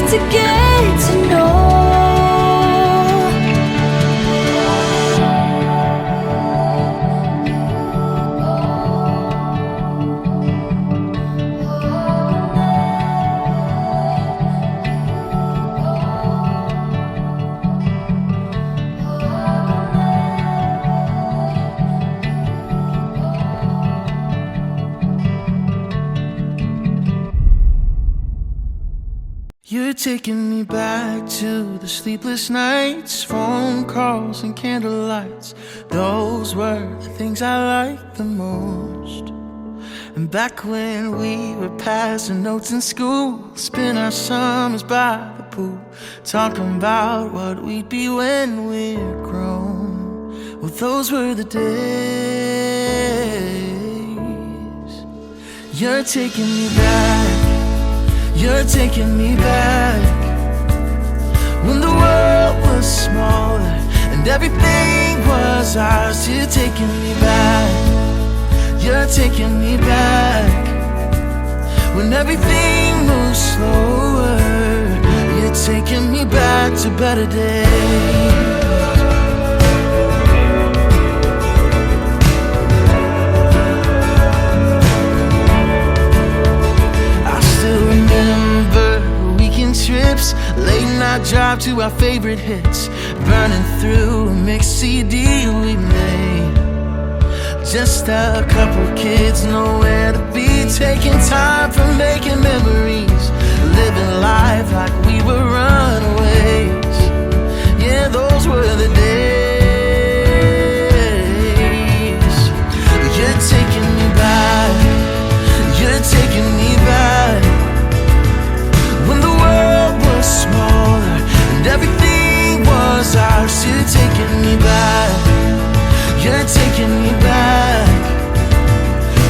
to get to know. You're taking me back to the sleepless nights, phone calls and candlelights. Those were the things I liked the most. And back when we were passing notes in school, spend our summers by the pool, talking about what we'd be when we're grown. Well, those were the days. You're taking me back. You're taking me back when the world was smaller and everything was ours. You're taking me back. You're taking me back when everything moves slower. You're taking me back to better days. Trips, late night drive to our favorite hits, burning through a mixed CD we made. Just a couple kids, nowhere to be, taking time for making memories, living life like we were runaways. Yeah, those were the days. You're taking me back. You're taking me back when the world was smaller and everything was ours. You're taking me back. You're taking me back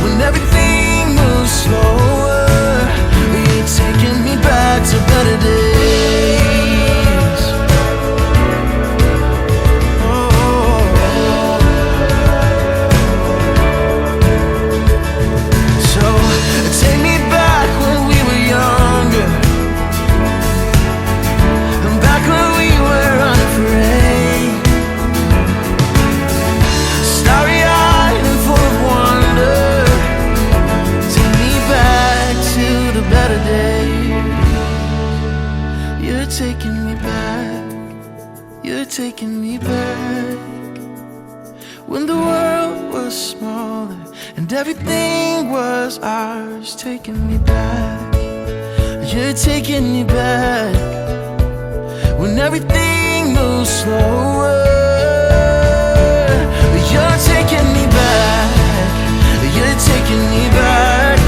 when everything moves slower. You're taking me back to better days. So take me back when we were younger, back when we were unafraid, starry-eyed and full of wonder. Take me back to the better days. You're taking me back. You're taking me back when the world was smaller and everything was ours. Taking me back. You're taking me back when everything moves slower. You're taking me back. You're taking me back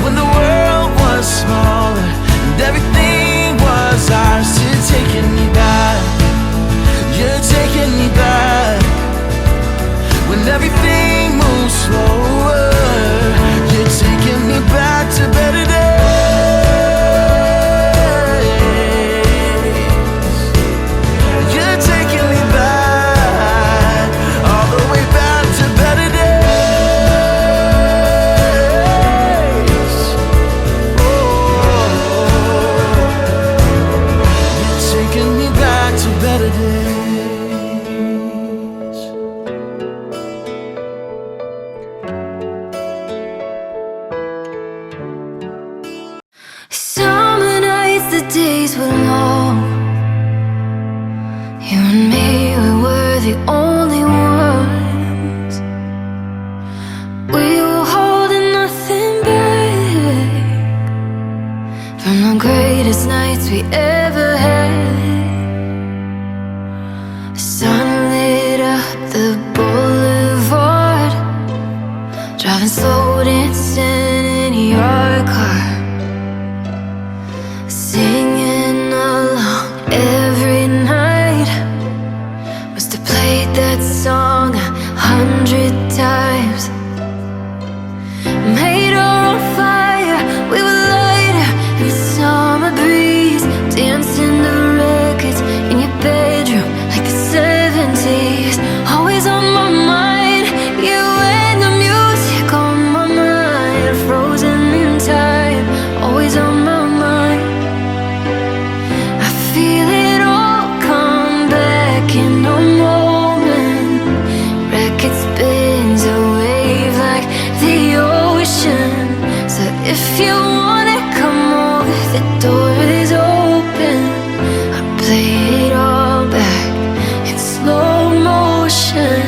when the world was smaller and everything was ours. You're taking me back. You're taking me back when everything moves slower. You're taking me back to better days. Days were long. You and me, we were the only ones. We were holding nothing back from the greatest nights we ever had. The sun lit up the boulevard, driving slow, dancing in your car, singing along every night. Must have played that song 100 times. Made our own fire, we were lighter in the summer breeze, dancing the red you wanna come over, the door is open. I play it all back in slow motion.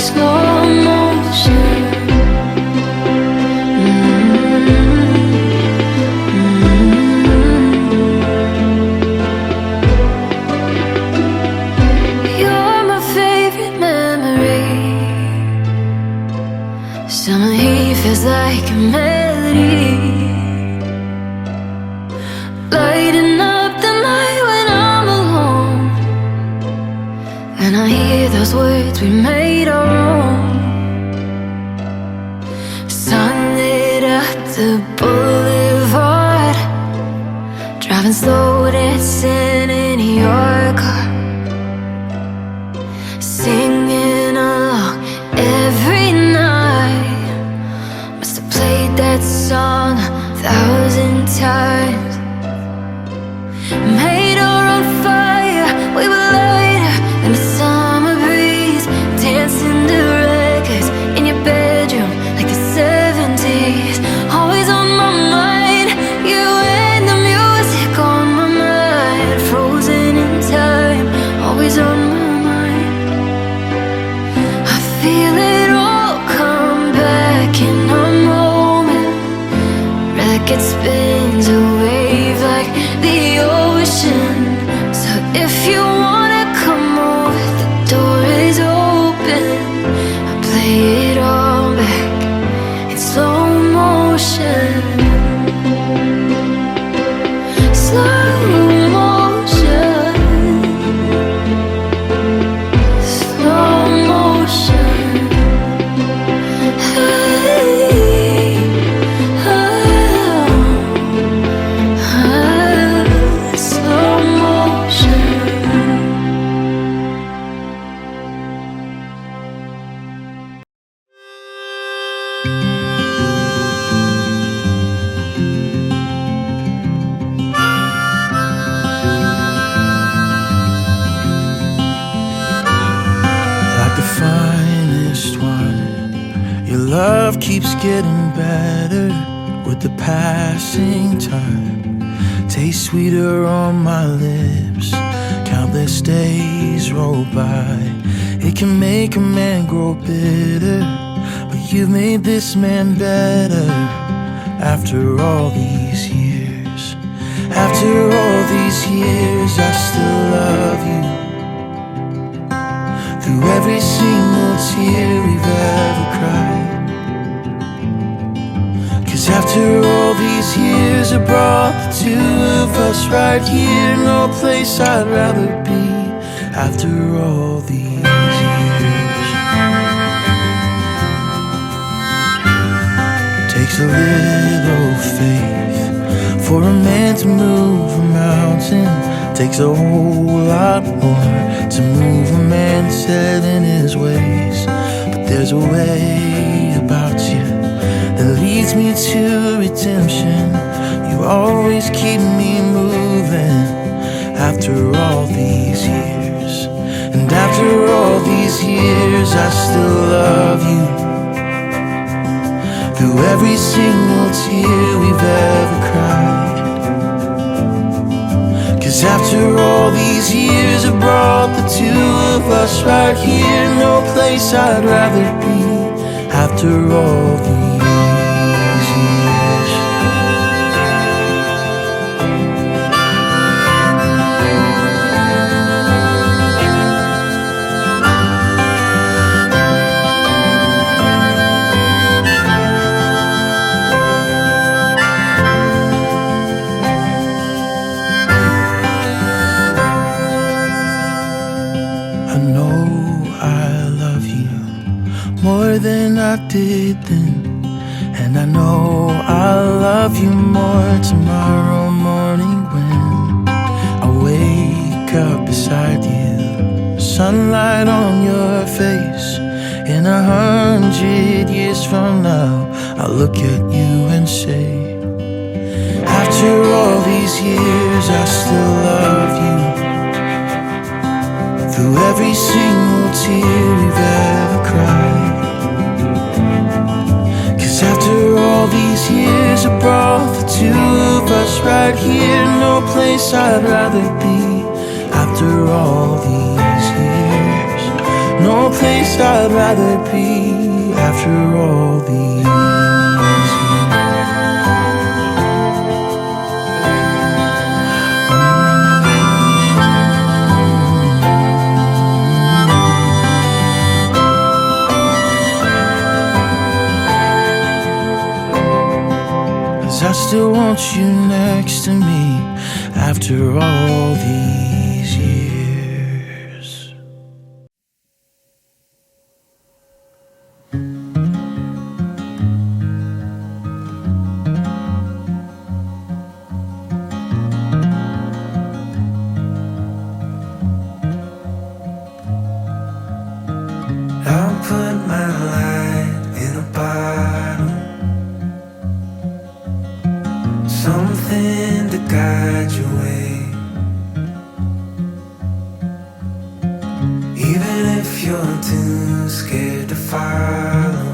Slow motion. You're my favorite memory. Summer heat feels like a melody, lighting up the night when I'm alone, and I hear those words we made our own. Sun lit up the boulevard, driving slow, dancing in your car, singing along every night. Must have played that song 1,000 times. Made our own fire, we were lighter than the summer breeze, dancing to records in your bedroom like the 70s. Always on my mind, you and the music on my mind, frozen in time, always on my mind. I feel it all come back in a moment. Record spins a wave like the ocean. So if you wanna come over, the door is open. I play it all back in slow motion. Slow motion. Slow motion. Hey, slow motion. Like the finest wine, your love keeps getting better with the passing time. Tastes sweeter on my lips, countless days roll by. It can make a man grow bitter, but you've made this man better. After all these years, after all these years, I still love you. Through every single tear we've ever cried. 'Cause after all these years, it brought the two of us right here. No place I'd rather be after all these years. Takes a little faith for a man to move a mountain. Takes a whole lot more to move a man set in his ways. But there's a way about you that leads me to redemption. You always keep me moving after all these years. And after all these years, I still love you. Through every single tear we've ever cried. 'Cause after all these years, it brought the two of us right here. No place I'd rather be after all these years. I know I love you more than I did then, and I know I'll love you more tomorrow morning when I wake up beside you. Sunlight on your face. In 100 years from now, I'll look at you and say, after all these years, I still love you. through every single tear we've ever cried. 'Cause after all these years, I brought the two of us right here. No place I'd rather be. After all these years, no place I'd rather be. After all these years. I still want you next to me after all these years. I'll put my light in a bottle, something to guide your way. Even if you're too scared to follow,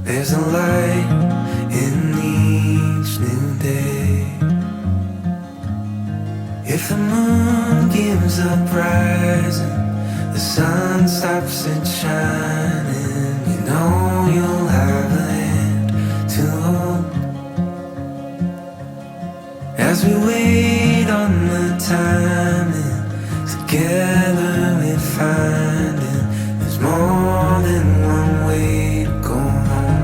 there's a light in each new day. If the moon gives up rising, the sun stops it shining, you know you'll have a hand to hold. As we wait on the timing, together we find it. There's more than one way to go home.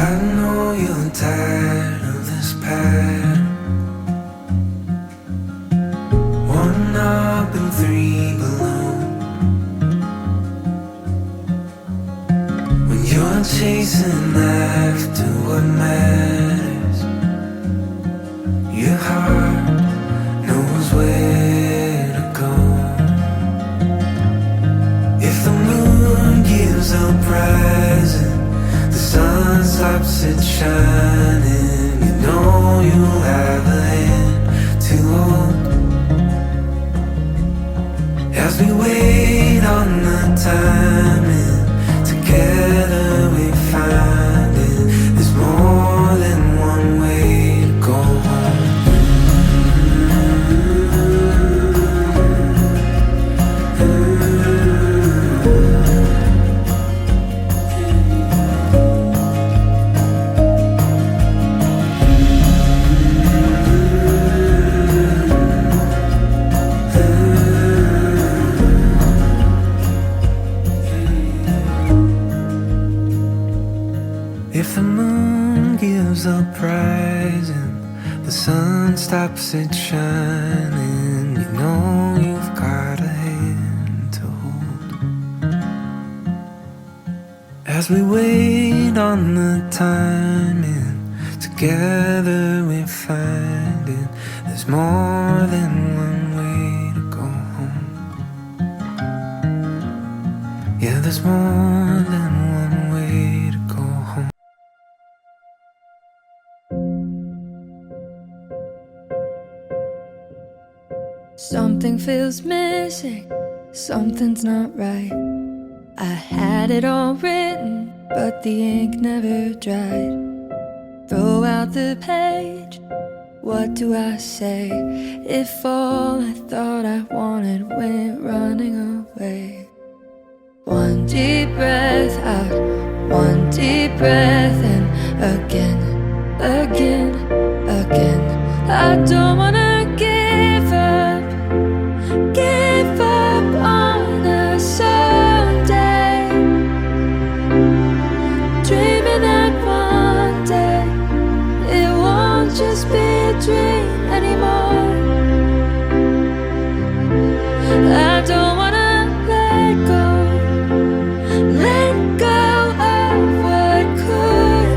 I know you're tired of this pattern. One up and three below. When you're chasing after what matters, your heart knows where to go. If the moon gives up rising, the sun stops it shining, you know you'll have a hand to hold. As we wait on the timing, together we find it. There's more than one way to go home. If the moon gives up rising, the sun stops it shining, you know you've got a hand to hold. As we wait on the timing, together we find it. There's more than one way to go home. Yeah, there's more than one way to go home. Something feels missing, something's not right. I had it all written, but the ink never dried. Throw out the page, what do I say? If all I thought I wanted went running away. One deep breath out, one deep breath in. Again, again, again. I don't wanna give up on us someday. Dreaming that one day it won't just be a dream anymore. I don't wanna let go of what could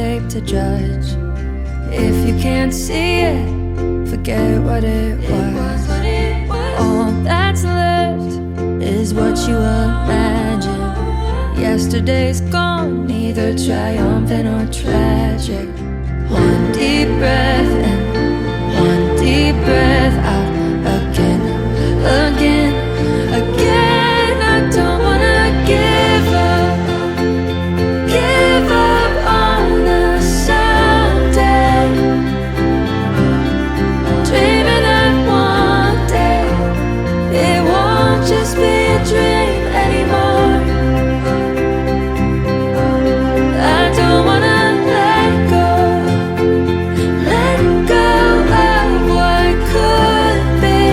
shape to judge. If you can't see it, forget what it was. All that's left is what you imagine. Yesterday's gone, neither triumphant or tragic. One deep breath in, one deep breath out. Again, again, again. I don't wanna give up on us someday. Dreaming that one day it won't just be a dream anymore. I don't wanna let go of what could be,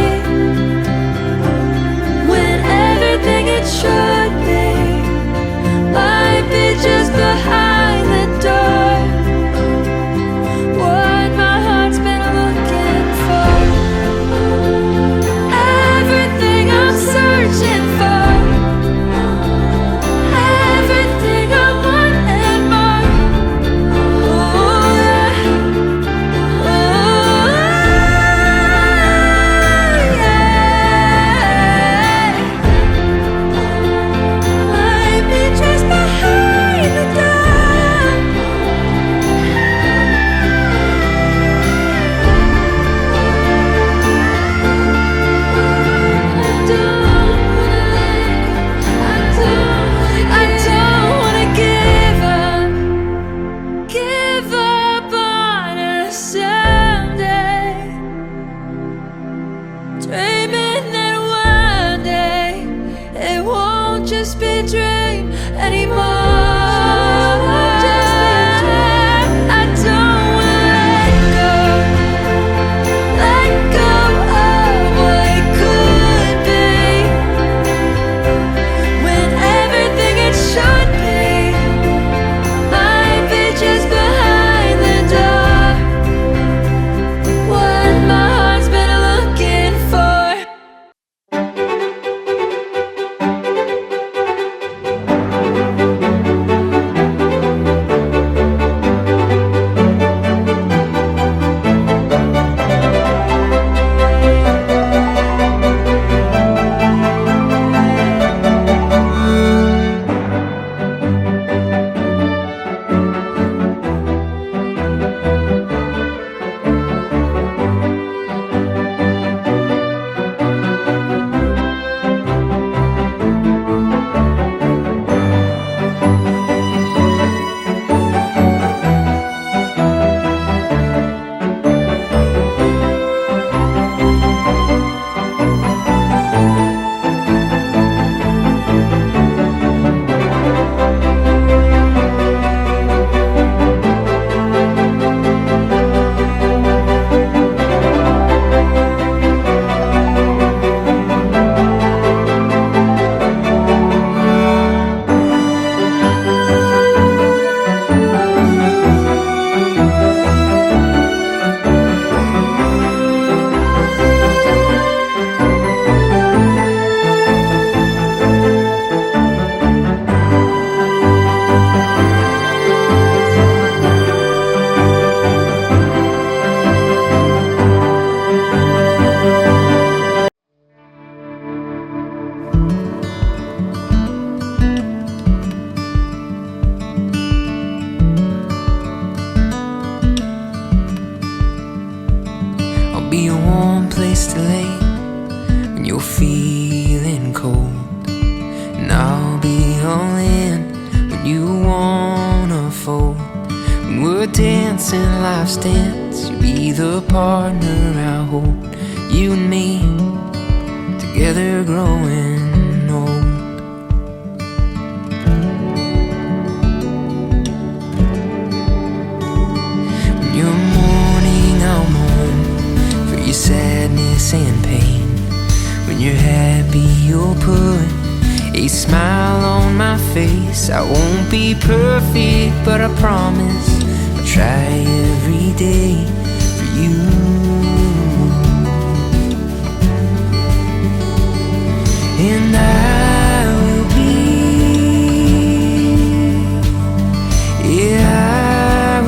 when everything it should be might be just behind the door. What my heart's been looking for, everything I'm searching for, everything I want and more. Oh yeah, might be just behind the door. I don't wanna give up on us someday. Dreaming that one day it won't just be a dream anymore. I don't wanna let go of what could be, when everything it should be might be just behind the door. What my heart's been looking for. I'll be a warm place to lay when you're feeling cold, and I'll be all in when you wanna fold. When we're dancing life's dance, you'll be the partner I hold. You and me together growing old. When you're mourning, I'll mourn for your sadness and pain. When you're happy, you'll put a smile on my face. I won't be perfect, but I promise I'll try every day for you. And I will be, yeah, I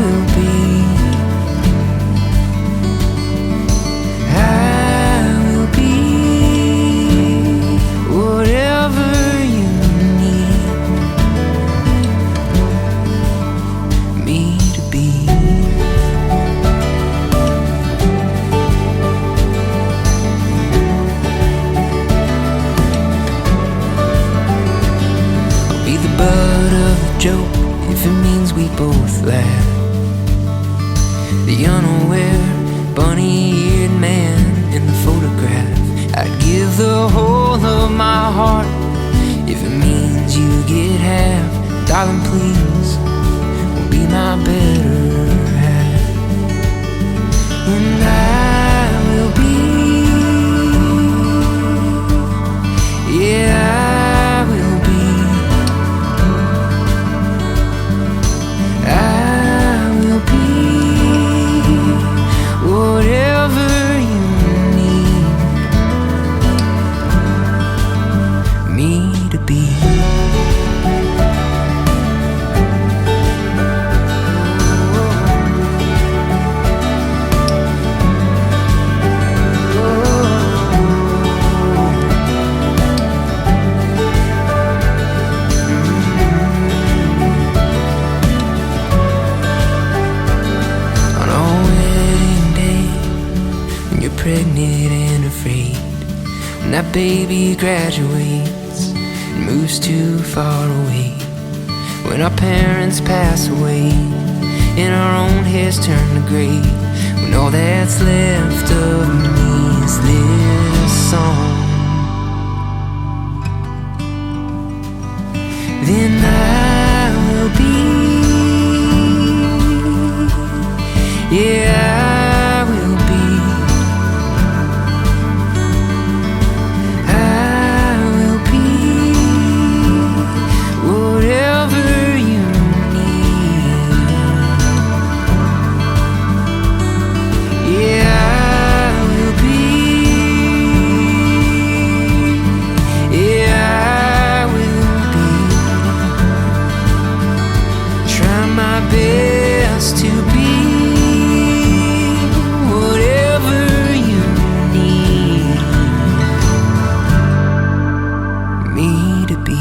pregnant and afraid when that baby graduates and moves too far away. When our parents pass away and our own hairs turn to gray, when all that's left of me is this song, then I will be, yeah, I will be, I will be whatever you need. Yeah, I will be, yeah, I will be. Try my best to be whatever you need me to be.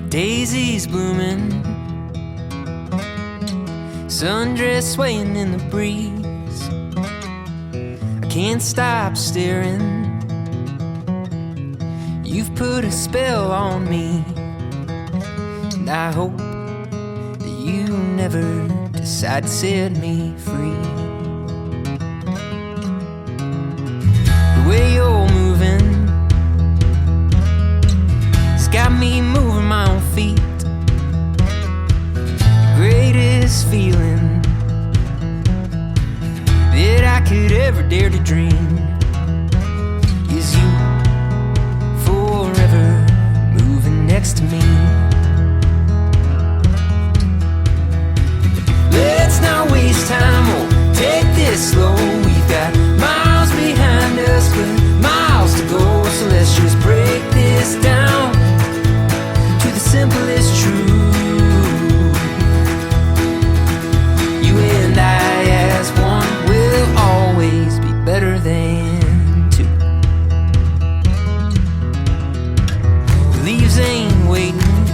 Daisies blooming, sundress swaying in the breeze. I can't stop staring. You've put a spell on me, and I hope that you never decide to set me free. The way you're moving got me moving my own feet. The greatest feeling that I could ever dare to dream is you forever moving next to me. Let's not waste time or take this slow. We've got miles behind us but miles to go, so let's just break this down. Simple is true. You and I as one will always be better than two. The leaves ain't waiting,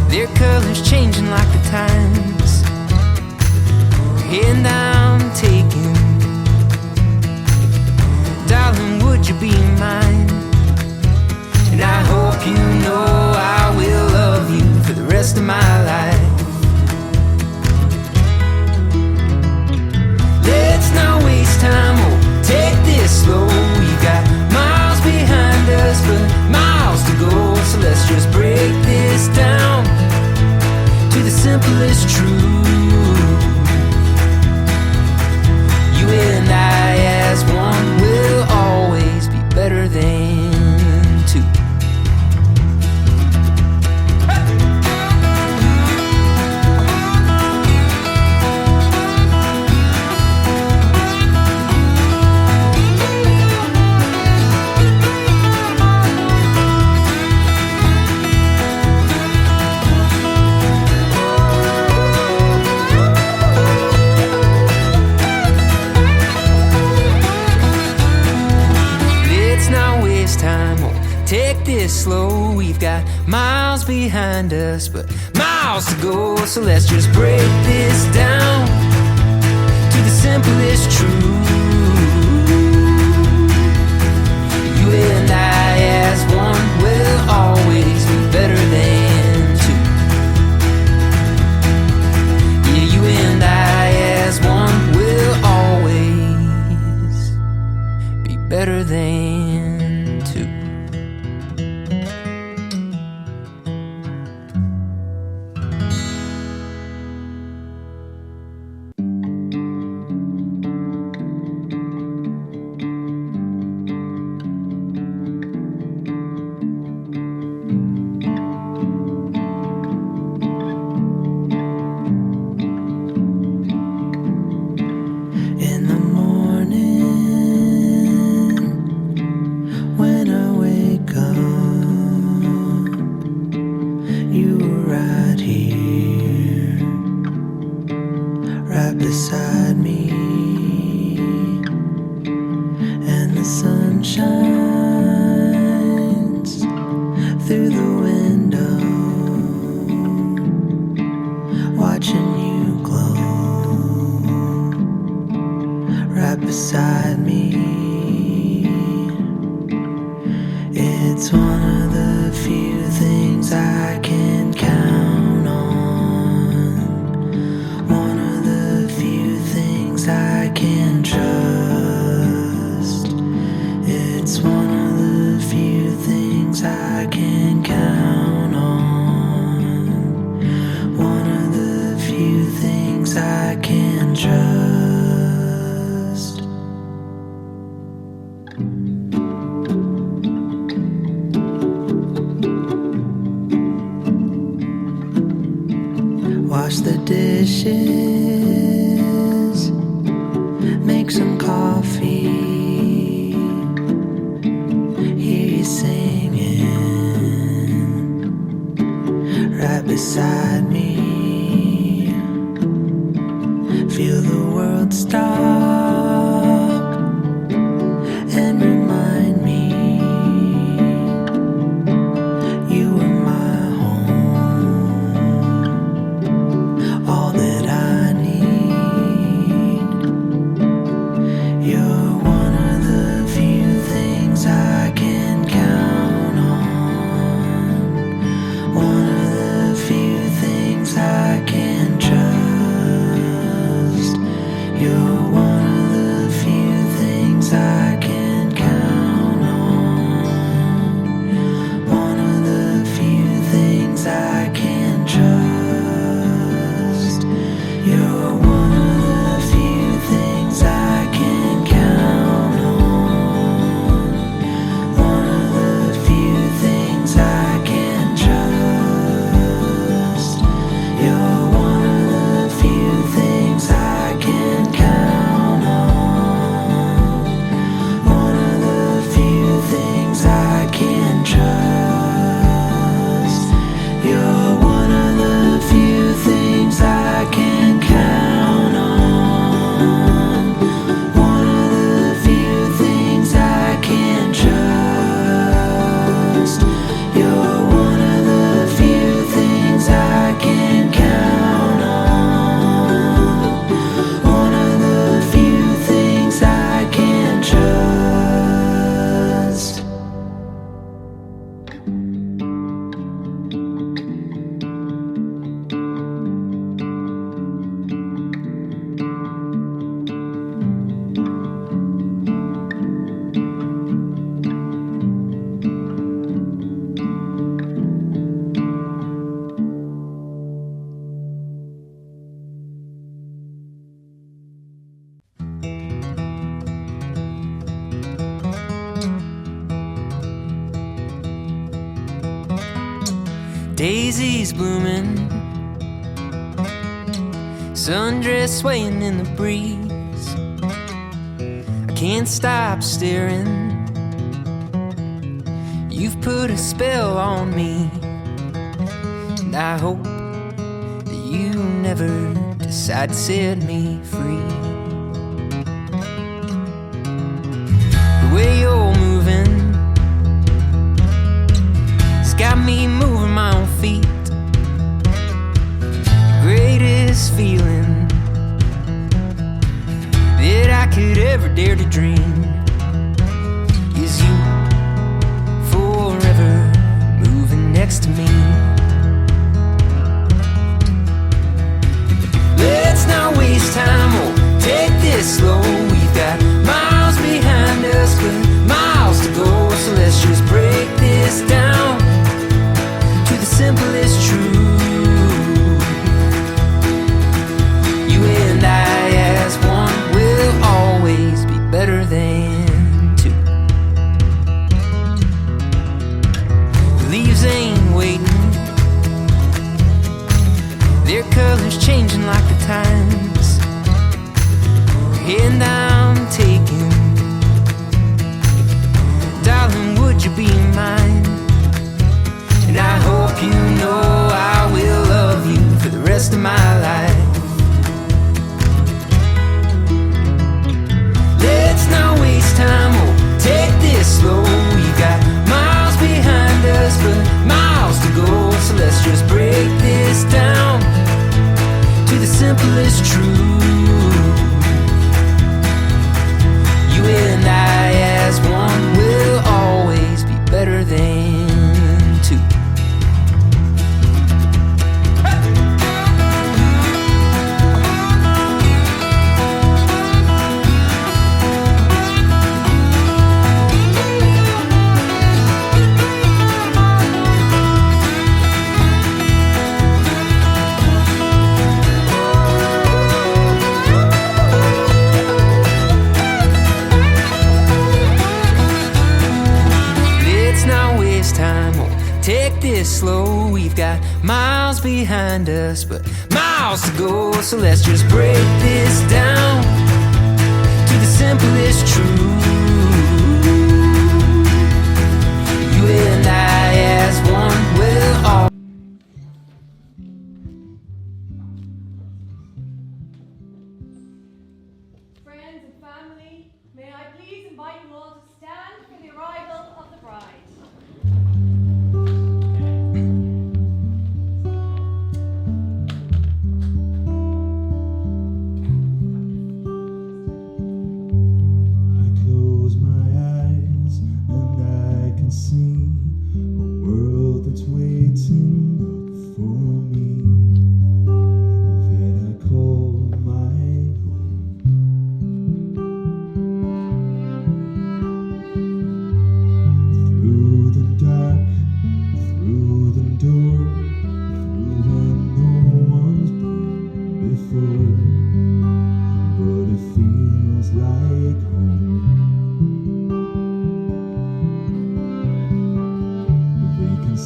their colors changing like the times. And I'm taking, darling, would you be mine? And I hope you know I will love you for the rest of my life. Let's not waste time or take this slow. We've got miles behind us but miles to go, so let's just break this down to the simplest truth. You and I as one will always be better than two. Take this slow, we've got miles behind us but miles to go, so let's just break this down to the simplest truth. You and I as one will always be better than two. Yeah, you and I as one will always be better than two. right here, right beside me, and the sun shines through the window, watching you glow, right beside me. It's one of the few things I can count on, one of the few things I can trust. It's one of the few things I can count on, one of the few things I can trust. Wash the dishes, make some coffee, hear you singing right beside me. Feel the world stop and remind me you are my home, all that I need. You're one of the few things I can count on, one of the few things I can trust. You're one of the few things I can count on, one of the few things I can trust. You're one of the few things I can count on, one of the few things I can trust. You're one of the few things I can count on, one of the few things I can trust. You're one of the few things I can count on, one of the few things I can trust. You're one of the few things I can count on, one of the few things I can trust. Daisies blooming, sundress swaying in the breeze. I can't stop staring. You've put a spell on me, and I hope that you never decide to set me free. The way you're moving, it's got me moving my own feet. The greatest feeling that I could ever dare to dream is you forever moving next to me. Let's not waste time, we'll take this slow. We've got miles behind us, but miles to go. So let's just break this down to the simplest truth. You and I as one will always be better than two. The leaves ain't waiting, their colors changing like the times. And I'm taking, darling, would you be mine? And I hope you know I will rest of my life. Let's not waste time, oh, take this slow. We've got miles behind us, but miles to go. So let's just break this down to the simplest truth. You and I as one will always be better than two. Time, oh, take this slow. We've got miles behind us, but miles to go. So let's just break this down to the simplest truth. You and I as one will all. Friends and family, may I please invite you all to stand for the arrival of the bride.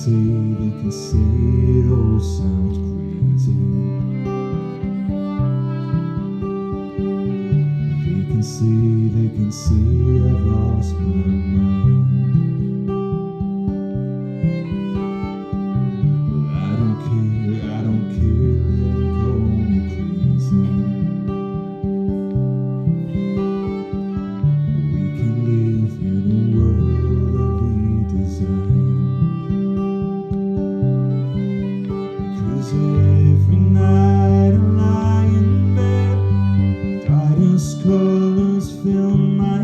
They can say it all sounds crazy. They can say I've lost my mind. But I don't care, they call me crazy. We can live in a world that we design. Every night I lie in bed, brightest colors fill my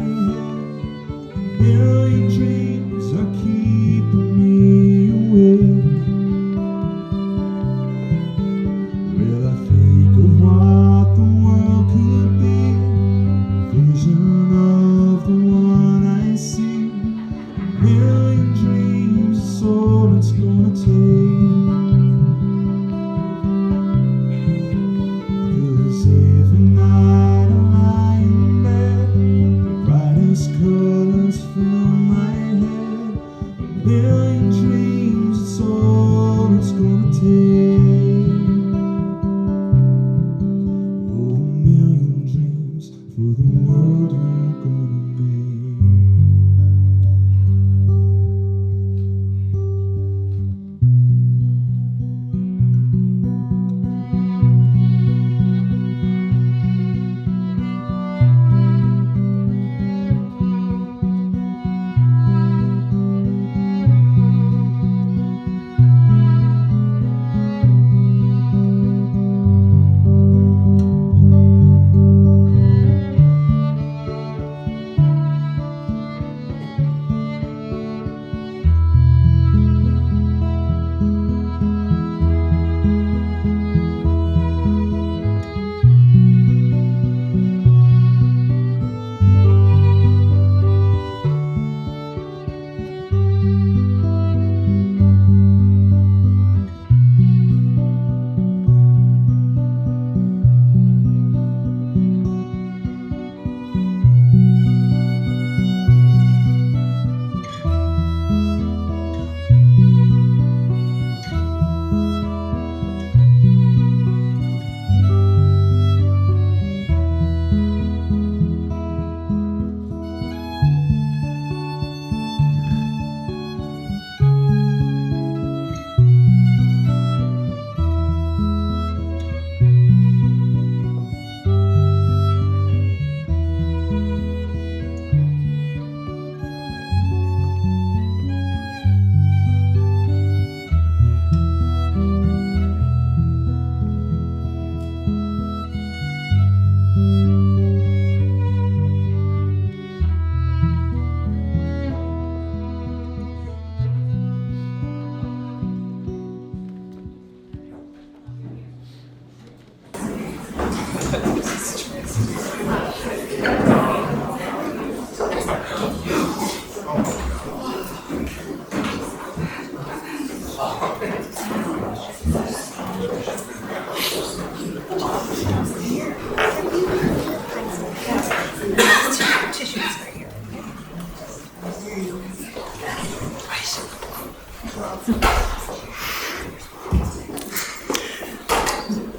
head.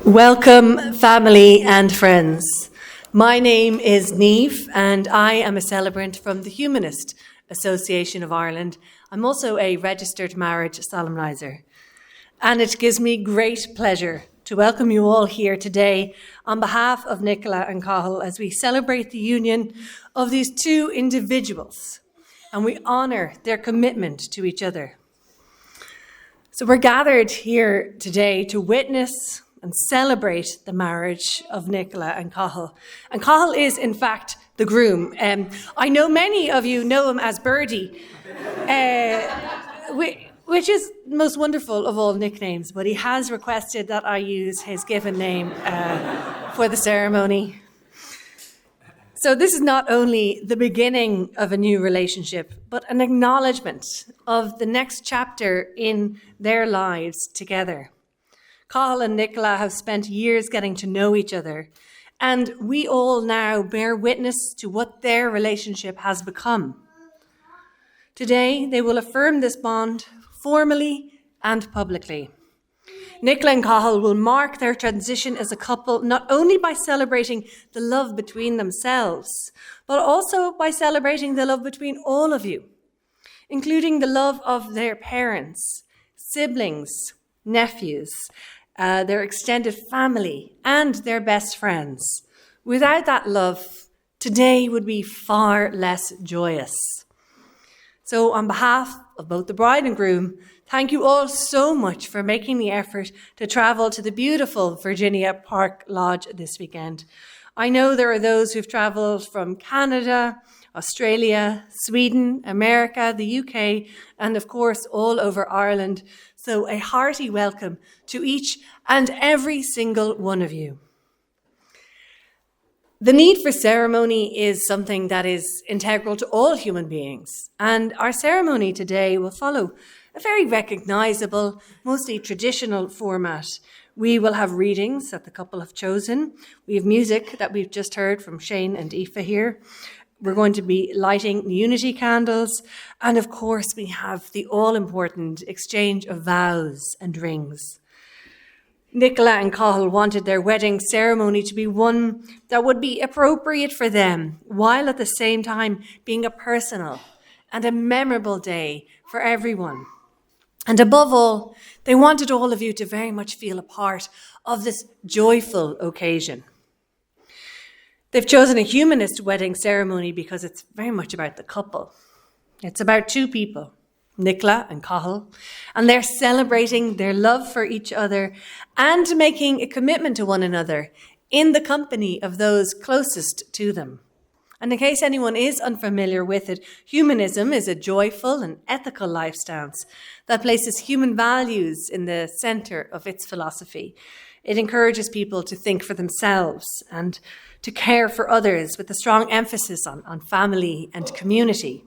Welcome, family and friends. My name is Niamh, and I am a celebrant from the Humanist Association of Ireland. I'm also a registered marriage solemnizer. And it gives me great pleasure to welcome you all here today on behalf of Nicola and Cathal as we celebrate the union of these two individuals and we honour their commitment to each other. So we're gathered here today to witness and celebrate the marriage of Nicola and Cathal. And Cathal is, in fact, the groom. I know many of you know him as Birdie, which is the most wonderful of all nicknames, but he has requested that I use his given name for the ceremony. So this is not only the beginning of a new relationship, but an acknowledgement of the next chapter in their lives together. Cathal and Nicola have spent years getting to know each other, and we all now bear witness to what their relationship has become. Today, they will affirm this bond formally and publicly. Nicola and Cathal will mark their transition as a couple not only by celebrating the love between themselves, but also by celebrating the love between all of you, including the love of their parents, siblings, nephews, their extended family, and their best friends. Without that love, today would be far less joyous. So on behalf of both the bride and groom, thank you all so much for making the effort to travel to the beautiful Virginia Park Lodge this weekend. I know there are those who've travelled from Canada, Australia, Sweden, America, the UK, and of course all over Ireland. So a hearty welcome to each and every single one of you. The need for ceremony is something that is integral to all human beings, and our ceremony today will follow a very recognisable, mostly traditional format. We will have readings that the couple have chosen. We have music that we've just heard from Shane and Aoife here. We're going to be lighting unity candles, and of course we have the all-important exchange of vows and rings. Nicola and Cathal wanted their wedding ceremony to be one that would be appropriate for them, while at the same time being a personal and a memorable day for everyone. And above all, they wanted all of you to very much feel a part of this joyful occasion. They've chosen a humanist wedding ceremony because it's very much about the couple. It's about two people, Nicola and Cathal, and they're celebrating their love for each other and making a commitment to one another in the company of those closest to them. And in case anyone is unfamiliar with it, humanism is a joyful and ethical life stance that places human values in the centre of its philosophy. It encourages people to think for themselves and to care for others with a strong emphasis on family and community.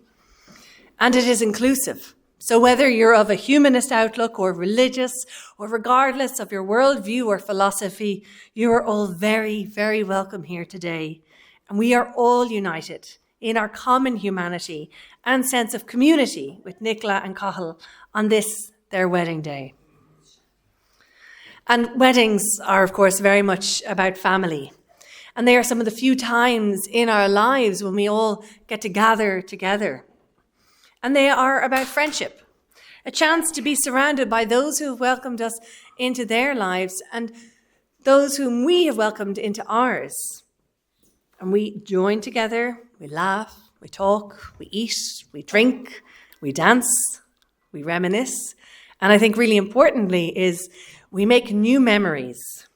And it is inclusive. So whether you're of a humanist outlook or religious, or regardless of your worldview or philosophy, you are all very, very welcome here today. And we are all united in our common humanity and sense of community with Nicola and Cathal on this, their wedding day. And weddings are, of course, very much about family. And they are some of the few times in our lives when we all get to gather together. And they are about friendship, a chance to be surrounded by those who have welcomed us into their lives and those whom we have welcomed into ours. And we join together, we laugh, we talk, we eat, we drink, we dance, we reminisce. And I think really importantly is we make new memories.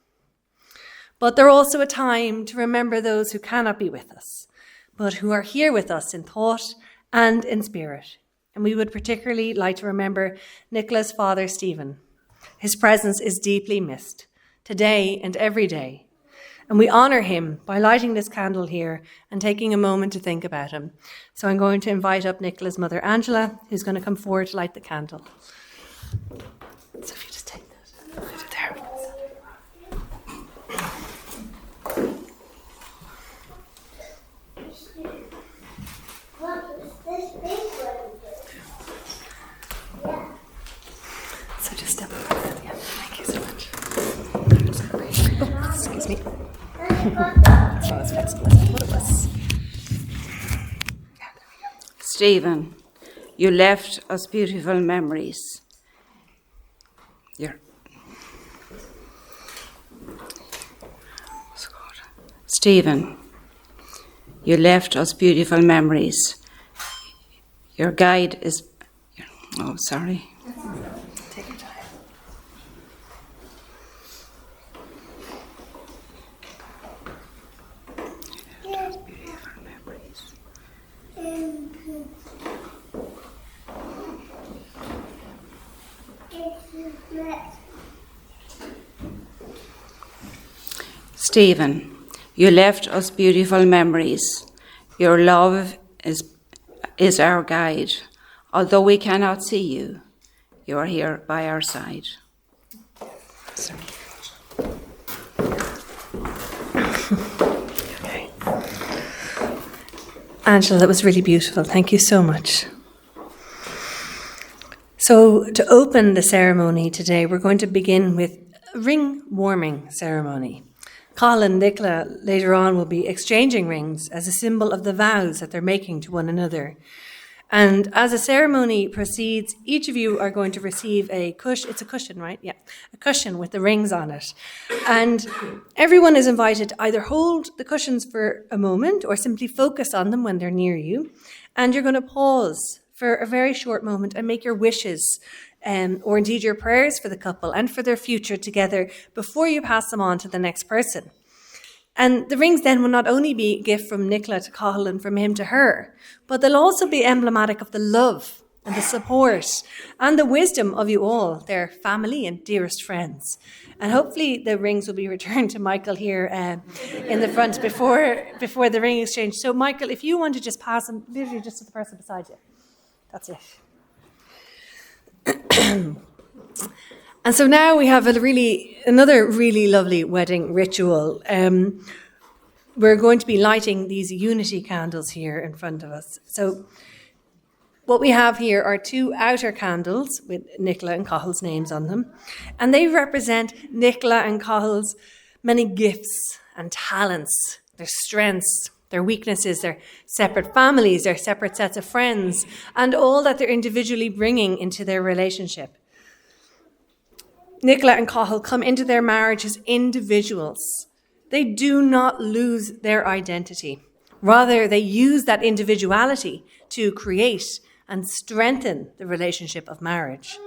But they're also a time to remember those who cannot be with us, but who are here with us in thought and in spirit. And we would particularly like to remember Nicola's father, Stephen. His presence is deeply missed, today and every day. And we honour him by lighting this candle here and taking a moment to think about him. So I'm going to invite up Nicola's mother, Angela, who's going to come forward to light the candle. just step up. Yeah, thank you so much. Oh, excuse me. It's not as flexible as I thought it was. Stephen, you left us beautiful memories. Stephen, you left us beautiful memories. Your guide is... Oh, sorry. Take your time. Beautiful memories. Stephen, you left us beautiful memories. Your love is our guide. Although we cannot see you, you are here by our side. Sorry. Okay. Angela, that was really beautiful. Thank you so much. So, to open the ceremony today, we're going to begin with a ring warming ceremony. Cathal and Nicola later on will be exchanging rings as a symbol of the vows that they're making to one another. And as the ceremony proceeds, each of you are going to receive a cushion. It's a cushion, right? Yeah, a cushion with the rings on it. And everyone is invited to either hold the cushions for a moment or simply focus on them when they're near you. And you're going to pause for a very short moment and make your wishes or indeed your prayers for the couple and for their future together before you pass them on to the next person. And the rings then will not only be a gift from Nicola to Cathal and from him to her, but they'll also be emblematic of the love and the support and the wisdom of you all, their family and dearest friends. And hopefully the rings will be returned to Michael here in the front before the ring exchange. So Michael, if you want to just pass them literally just to the person beside you. That's it. And so now we have another really lovely wedding ritual. We're going to be lighting these unity candles here in front of us. So what we have here are two outer candles with Nicola and Cathal's names on them. And they represent Nicola and Cathal's many gifts and talents, their strengths, their weaknesses, their separate families, their separate sets of friends, and all that they're individually bringing into their relationship. Nicola and Cathal come into their marriage as individuals. They do not lose their identity. Rather, they use that individuality to create and strengthen the relationship of marriage.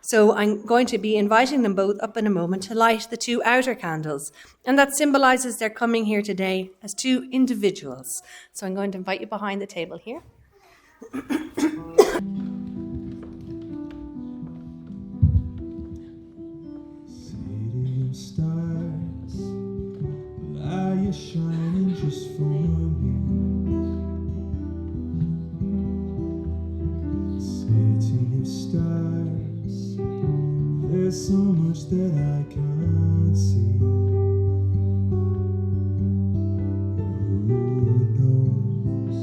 So I'm going to be inviting them both up in a moment to light the two outer candles. And that symbolizes their coming here today as two individuals. So I'm going to invite you behind the table here. Stars, are you shining just for me? City of stars, there's so much that I can't see. Who knows?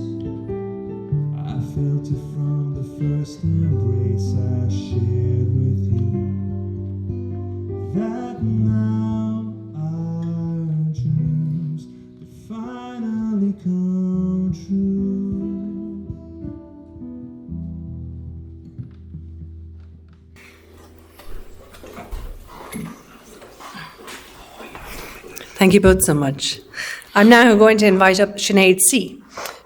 I felt it from the first embrace I shared with you. That now our dreams could finally come true. Thank you both so much. I'm now going to invite up Sinead C.,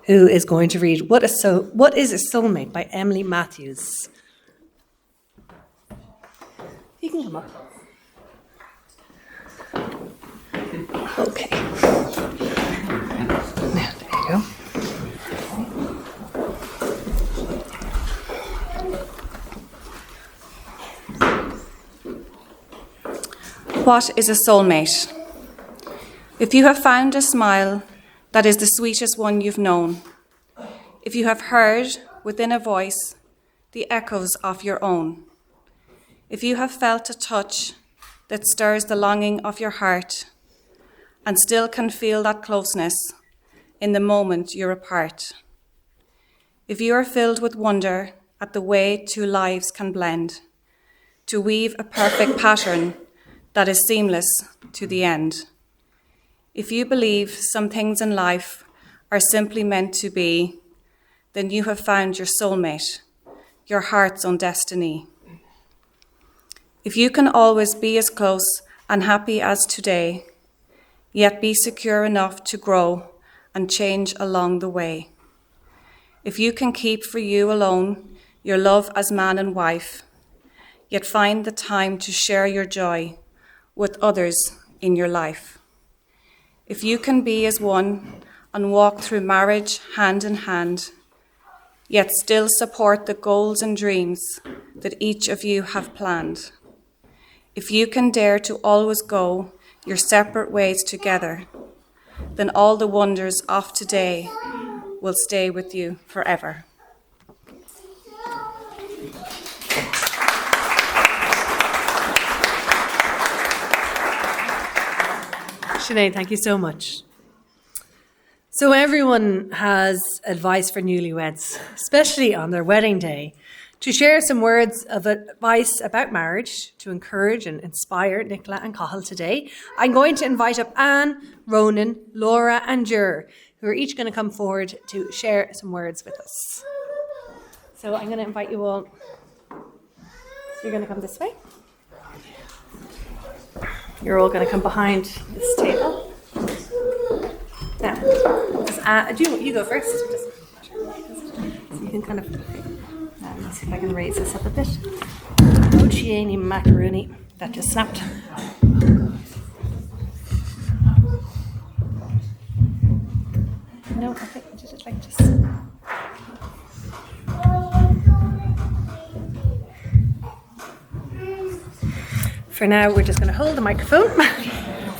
who is going to read What is a Soulmate by Emily Matthews. You can come up. Okay. There you go. What is a soulmate? If you have found a smile that is the sweetest one you've known, if you have heard within a voice the echoes of your own, if you have felt a touch that stirs the longing of your heart and still can feel that closeness in the moment you're apart, if you are filled with wonder at the way two lives can blend, to weave a perfect pattern that is seamless to the end. If you believe some things in life are simply meant to be, then you have found your soulmate, your heart's own destiny. If you can always be as close and happy as today, yet be secure enough to grow and change along the way. If you can keep for you alone your love as man and wife, yet find the time to share your joy with others in your life. If you can be as one and walk through marriage hand in hand, yet still support the goals and dreams that each of you have planned. If you can dare to always go your separate ways together, then all the wonders of today will stay with you forever. Sinead, thank you so much. So everyone has advice for newlyweds, especially on their wedding day, to share some words of advice about marriage to encourage and inspire Nicola and Cathal today. I'm going to invite up Anne, Ronan, Laura and Ger, who are each going to come forward to share some words with us. So I'm going to invite you all. So you're going to come this way. You're all going to come behind this table. Now, you go first. So you can kind of, let's see if I can raise this up a bit. Oh, Chiani macaroni. That just snapped. No, I think I did it like this. For now, we're just going to hold the microphone.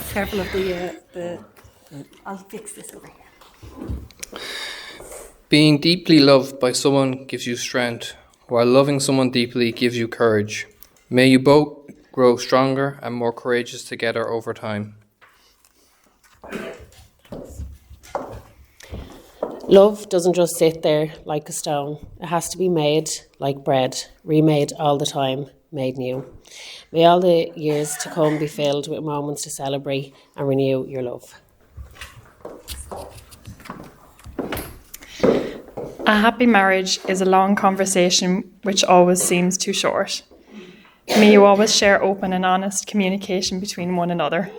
Careful of the. I'll fix this over here. Being deeply loved by someone gives you strength, while loving someone deeply gives you courage. May you both grow stronger and more courageous together over time. Love doesn't just sit there like a stone. It has to be made like bread, remade all the time, made new. May all the years to come be filled with moments to celebrate and renew your love. A happy marriage is a long conversation which always seems too short. May you always share open and honest communication between one another.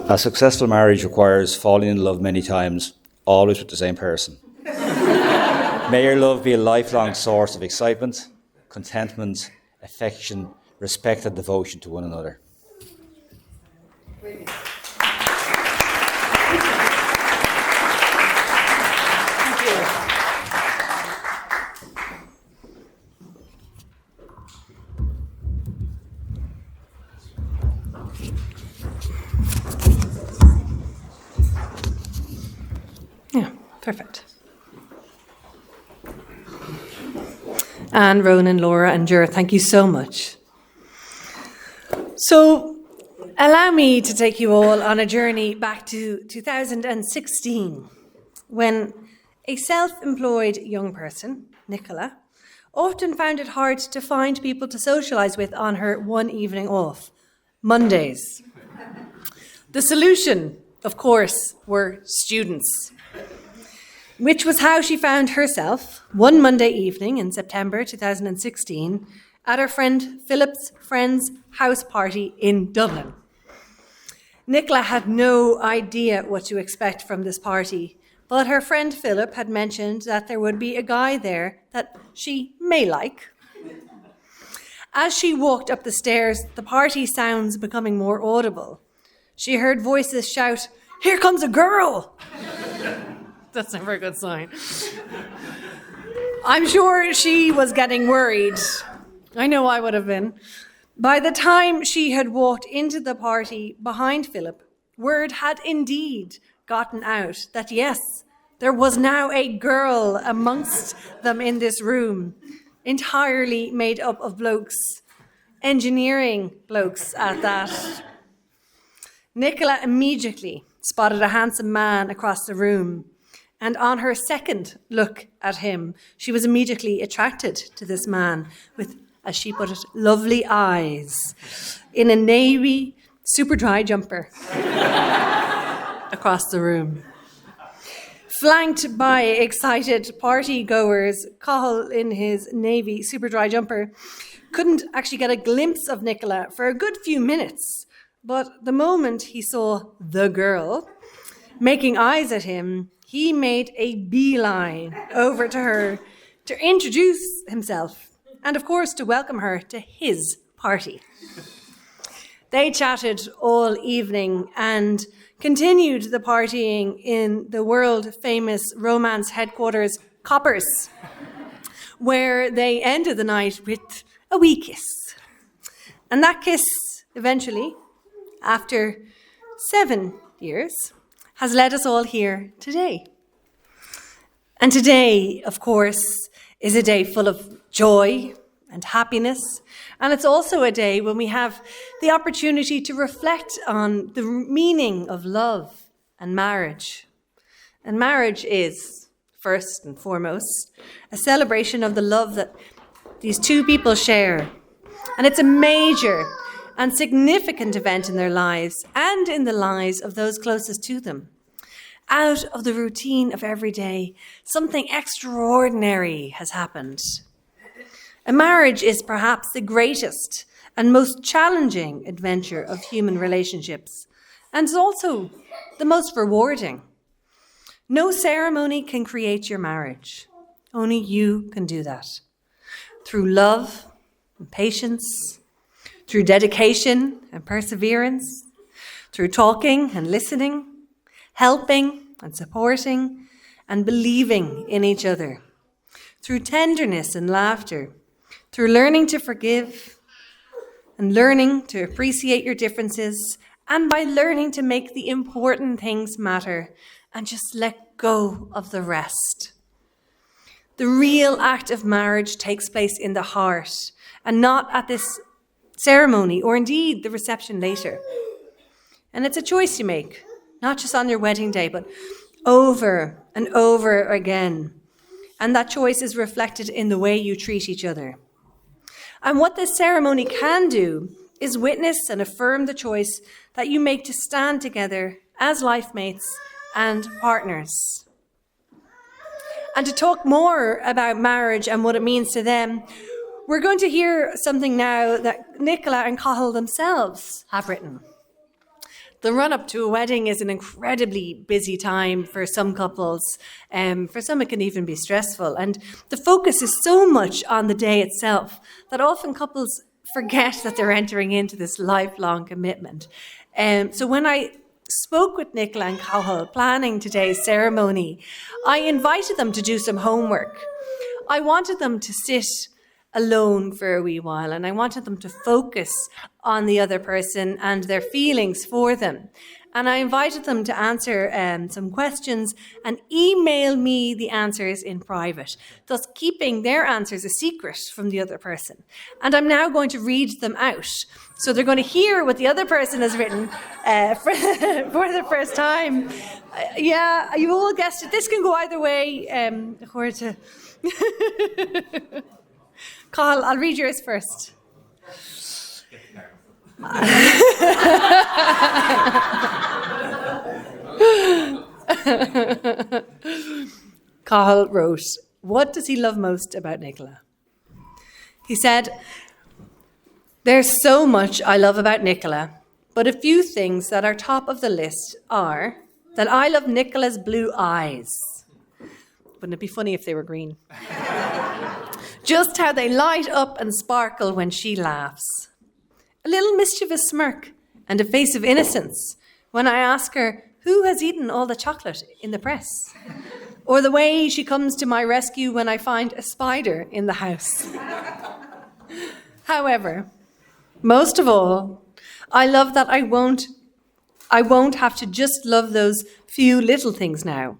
A successful marriage requires falling in love many times, always with the same person. May your love be a lifelong source of excitement, contentment, affection, respect and devotion to one another. Yeah, perfect. Anne, Ronan, Laura and Ger, thank you so much. So, allow me to take you all on a journey back to 2016, when a self-employed young person, Nicola, often found it hard to find people to socialise with on her one evening off, Mondays. The solution, of course, were students, which was how she found herself one Monday evening in September 2016 at her friend Philip's friend's house party in Dublin. Nicola had no idea what to expect from this party, but her friend Philip had mentioned that there would be a guy there that she may like. As she walked up the stairs, the party sounds becoming more audible. She heard voices shout, "Here comes a girl!" That's never a good sign. I'm sure she was getting worried. I know I would have been. By the time she had walked into the party behind Philip, word had indeed gotten out that yes, there was now a girl amongst them in this room, entirely made up of blokes, engineering blokes at that. Nicola immediately spotted a handsome man across the room, And on her second look at him, she was immediately attracted to this man with, as she put it, lovely eyes in a navy super dry jumper across the room. Flanked by excited party goers, Cathal in his navy super dry jumper couldn't actually get a glimpse of Nicola for a good few minutes. But the moment he saw the girl making eyes at him, he made a beeline over to her to introduce himself and, of course, to welcome her to his party. They chatted all evening and continued the partying in the world-famous romance headquarters, Coppers, where they ended the night with a wee kiss. And that kiss, eventually, after 7 years, has led us all here today. And today, of course, is a day full of joy and happiness. And it's also a day when we have the opportunity to reflect on the meaning of love and marriage. And marriage is, first and foremost, a celebration of the love that these two people share. And it's a major and significant event in their lives and in the lives of those closest to them. Out of the routine of every day, something extraordinary has happened. A marriage is perhaps the greatest and most challenging adventure of human relationships, and is also the most rewarding. No ceremony can create your marriage. Only you can do that. Through love and patience, through dedication and perseverance, through talking and listening, helping and supporting, and believing in each other, through tenderness and laughter, through learning to forgive and learning to appreciate your differences, and by learning to make the important things matter and just let go of the rest. The real act of marriage takes place in the heart and not at this ceremony or indeed the reception later. And it's a choice you make, not just on your wedding day, but over and over again. And that choice is reflected in the way you treat each other. And what this ceremony can do is witness and affirm the choice that you make to stand together as life mates and partners. And to talk more about marriage and what it means to them, we're going to hear something now that Nicola and Cathal themselves have written. The run-up to a wedding is an incredibly busy time for some couples. For some, it can even be stressful. And the focus is so much on the day itself that often couples forget that they're entering into this lifelong commitment. So when I spoke with Nicola and Cathal planning today's ceremony, I invited them to do some homework. I wanted them to sit alone for a wee while, and I wanted them to focus on the other person and their feelings for them. And I invited them to answer some questions and email me the answers in private, thus keeping their answers a secret from the other person. And I'm now going to read them out. So they're going to hear what the other person has written for the first time. Yeah, you all guessed it. This can go either way, according to... Cathal, I'll read yours first. Cathal wrote, "What does he love most about Nicola?" He said, "There's so much I love about Nicola, but a few things that are top of the list are that I love Nicola's blue eyes." Wouldn't it be funny if they were green? "Just how they light up and sparkle when she laughs. A little mischievous smirk and a face of innocence when I ask her who has eaten all the chocolate in the press. Or the way she comes to my rescue when I find a spider in the house. However, most of all, I love that I won't have to just love those few little things now.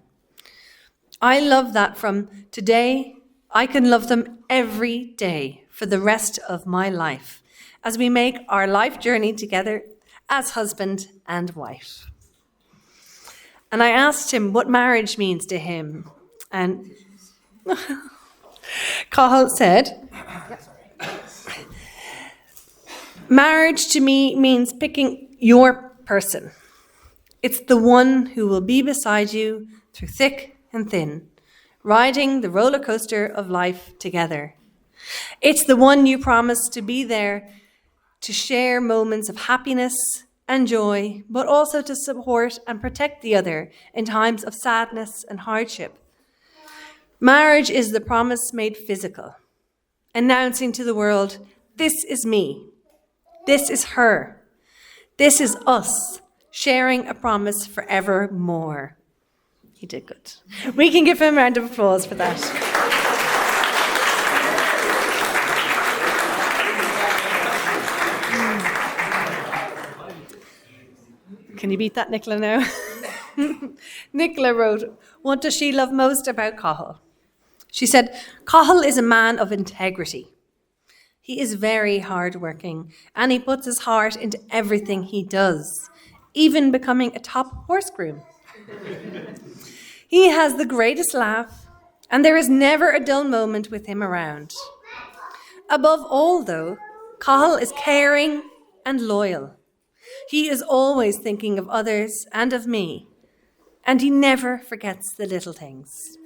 I love that from today, I can love them every day for the rest of my life as we make our life journey together as husband and wife." And I asked him what marriage means to him. And Cathal said, marriage to me means picking your person. It's the one who will be beside you through thick and thin, riding the roller coaster of life together. It's the one you promise to be there to share moments of happiness and joy, but also to support and protect the other in times of sadness and hardship. Marriage is the promise made physical, announcing to the world, this is me, this is her, this is us, sharing a promise forevermore. He did good. We can give him a round of applause for that. Can you beat that, Nicola, now? Nicola wrote, what does she love most about Cathal? She said, Cathal is a man of integrity. He is very hardworking and he puts his heart into everything he does, even becoming a top horse groom. He has the greatest laugh and there is never a dull moment with him around. Above all, though, Cathal is caring and loyal. He is always thinking of others and of me, and he never forgets the little things.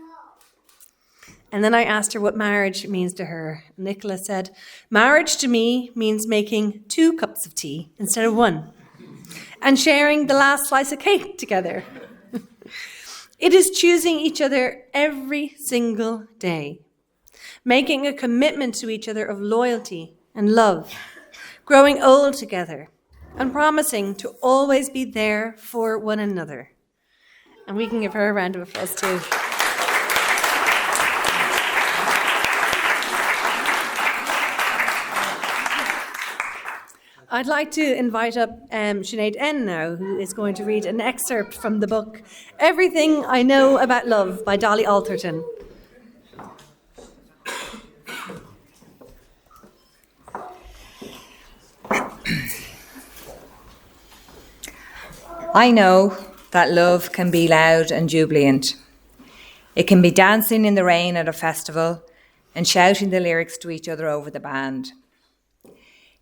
And then I asked her what marriage means to her. Nicola said, marriage to me means making 2 cups of tea instead of 1, and sharing the last slice of cake together. It is choosing each other every single day, making a commitment to each other of loyalty and love, growing old together, and promising to always be there for one another. And we can give her a round of applause too. I'd like to invite up Sinead N now, who is going to read an excerpt from the book Everything I Know About Love by Dolly Alderton. I know that love can be loud and jubilant. It can be dancing in the rain at a festival and shouting the lyrics to each other over the band.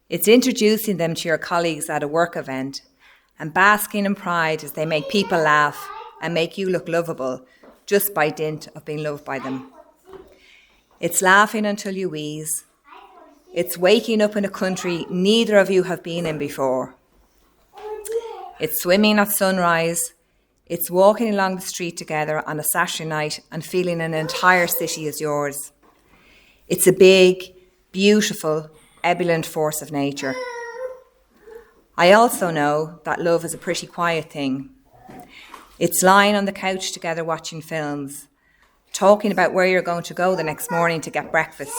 It's introducing them to your colleagues at a work event and basking in pride as they make people laugh and make you look lovable just by dint of being loved by them. It's laughing until you wheeze. It's waking up in a country neither of you have been in before. It's swimming at sunrise. It's walking along the street together on a Saturday night and feeling an entire city is yours. It's a big, beautiful, ebullient force of nature. I also know that love is a pretty quiet thing. It's lying on the couch together watching films, talking about where you're going to go the next morning to get breakfast.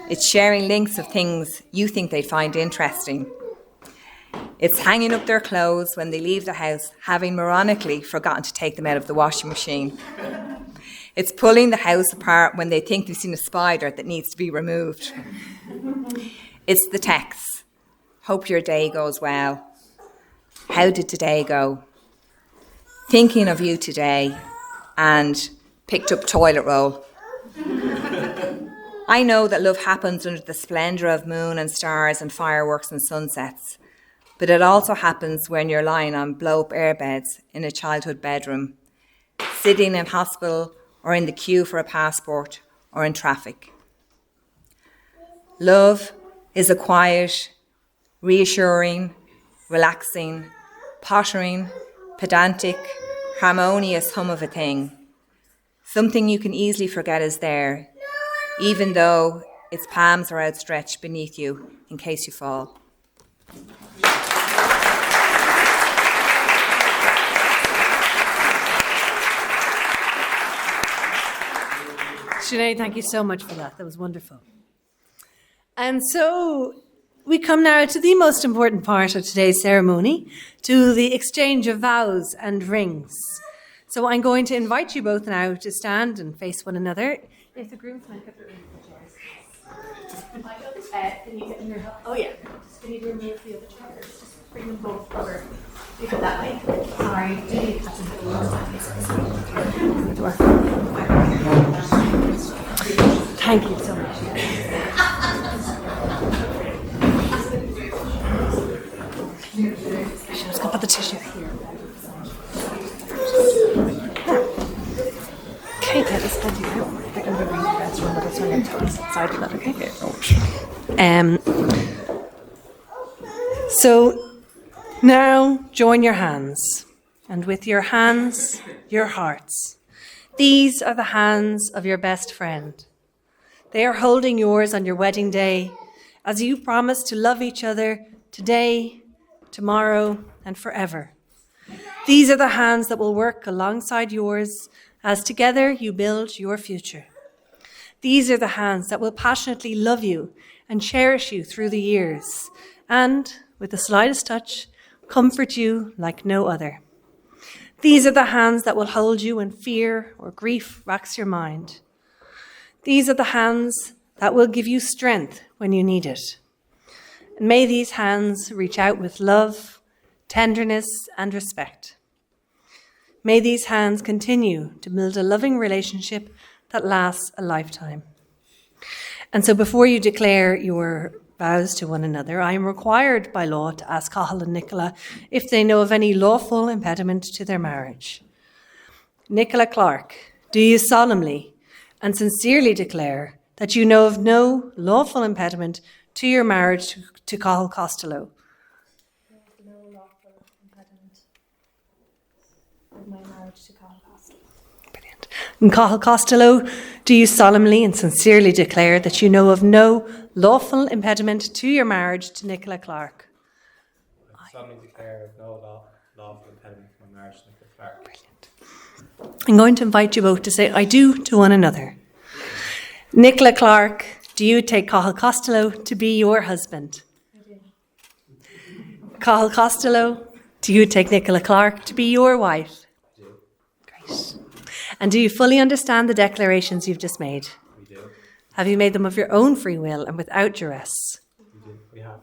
It's sharing links of things you think they'd find interesting. It's hanging up their clothes when they leave the house, having moronically forgotten to take them out of the washing machine. It's pulling the house apart when they think they've seen a spider that needs to be removed. It's the texts. Hope your day goes well. How did today go? Thinking of you today, and picked up toilet roll. I know that love happens under the splendour of moon and stars and fireworks and sunsets, but it also happens when you're lying on blow-up airbeds in a childhood bedroom, sitting in hospital or in the queue for a passport or in traffic. Love is a quiet, reassuring, relaxing, pottering, pedantic, harmonious hum of a thing. Something you can easily forget is there, even though its palms are outstretched beneath you in case you fall. Sinead, thank you so much for that. That was wonderful. And so we come now to the most important part of today's ceremony, to the exchange of vows and rings. So I'm going to invite you both now to stand and face one another. If the groomsmen could remove the chairs. Michael, can you get in your help? Oh yeah, just need to remove the other chairs. Bring them both over. You go that way. Sorry. Thank you so much. I'm just going to put the tissue here. Okay, get this plenty here. They're going to bring the rest from the little one outside of that, okay? So now join your hands, and with your hands, your hearts. These are the hands of your best friend. They are holding yours on your wedding day as you promise to love each other today, tomorrow, and forever. These are the hands that will work alongside yours as together you build your future. These are the hands that will passionately love you and cherish you through the years, and, with the slightest touch, comfort you like no other. These are the hands that will hold you when fear or grief racks your mind. These are the hands that will give you strength when you need it. And may these hands reach out with love, tenderness, and respect. May these hands continue to build a loving relationship that lasts a lifetime. And so before you declare your vows to one another, I am required by law to ask Cathal and Nicola if they know of any lawful impediment to their marriage. Nicola Clark, do you solemnly and sincerely declare that you know of no lawful impediment to your marriage to Cathal Costello? No lawful impediment with my marriage to Cathal Costello. Brilliant. And Cathal Costello, do you solemnly and sincerely declare that you know of no lawful impediment to your marriage to Nicola Clark? I solemnly declare no lawful impediment to my marriage to Nicola Clark. Brilliant. I'm going to invite you both to say I do to one another. Nicola Clark, do you take Cathal Costello to be your husband? I do. Cathal Costello, do you take Nicola Clark to be your wife? I do. Great. And do you fully understand the declarations you've just made? We do. Have you made them of your own free will and without duress? We do. We have.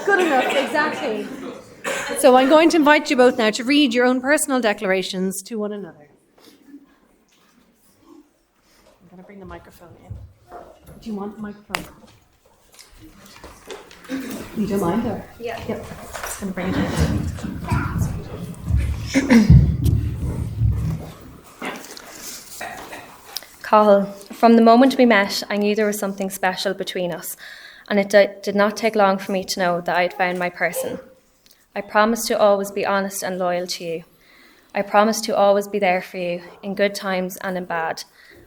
Good enough, exactly. So I'm going to invite you both now to read your own personal declarations to one another. I'm going to bring the microphone in. Do you want the microphone? You don't mind, or? Yeah. Yep. Just going to bring it in. Cathal, from the moment we met, I knew there was something special between us, and it did not take long for me to know that I had found my person. I promised to always be honest and loyal to you. I promised to always be there for you, in good times and in bad,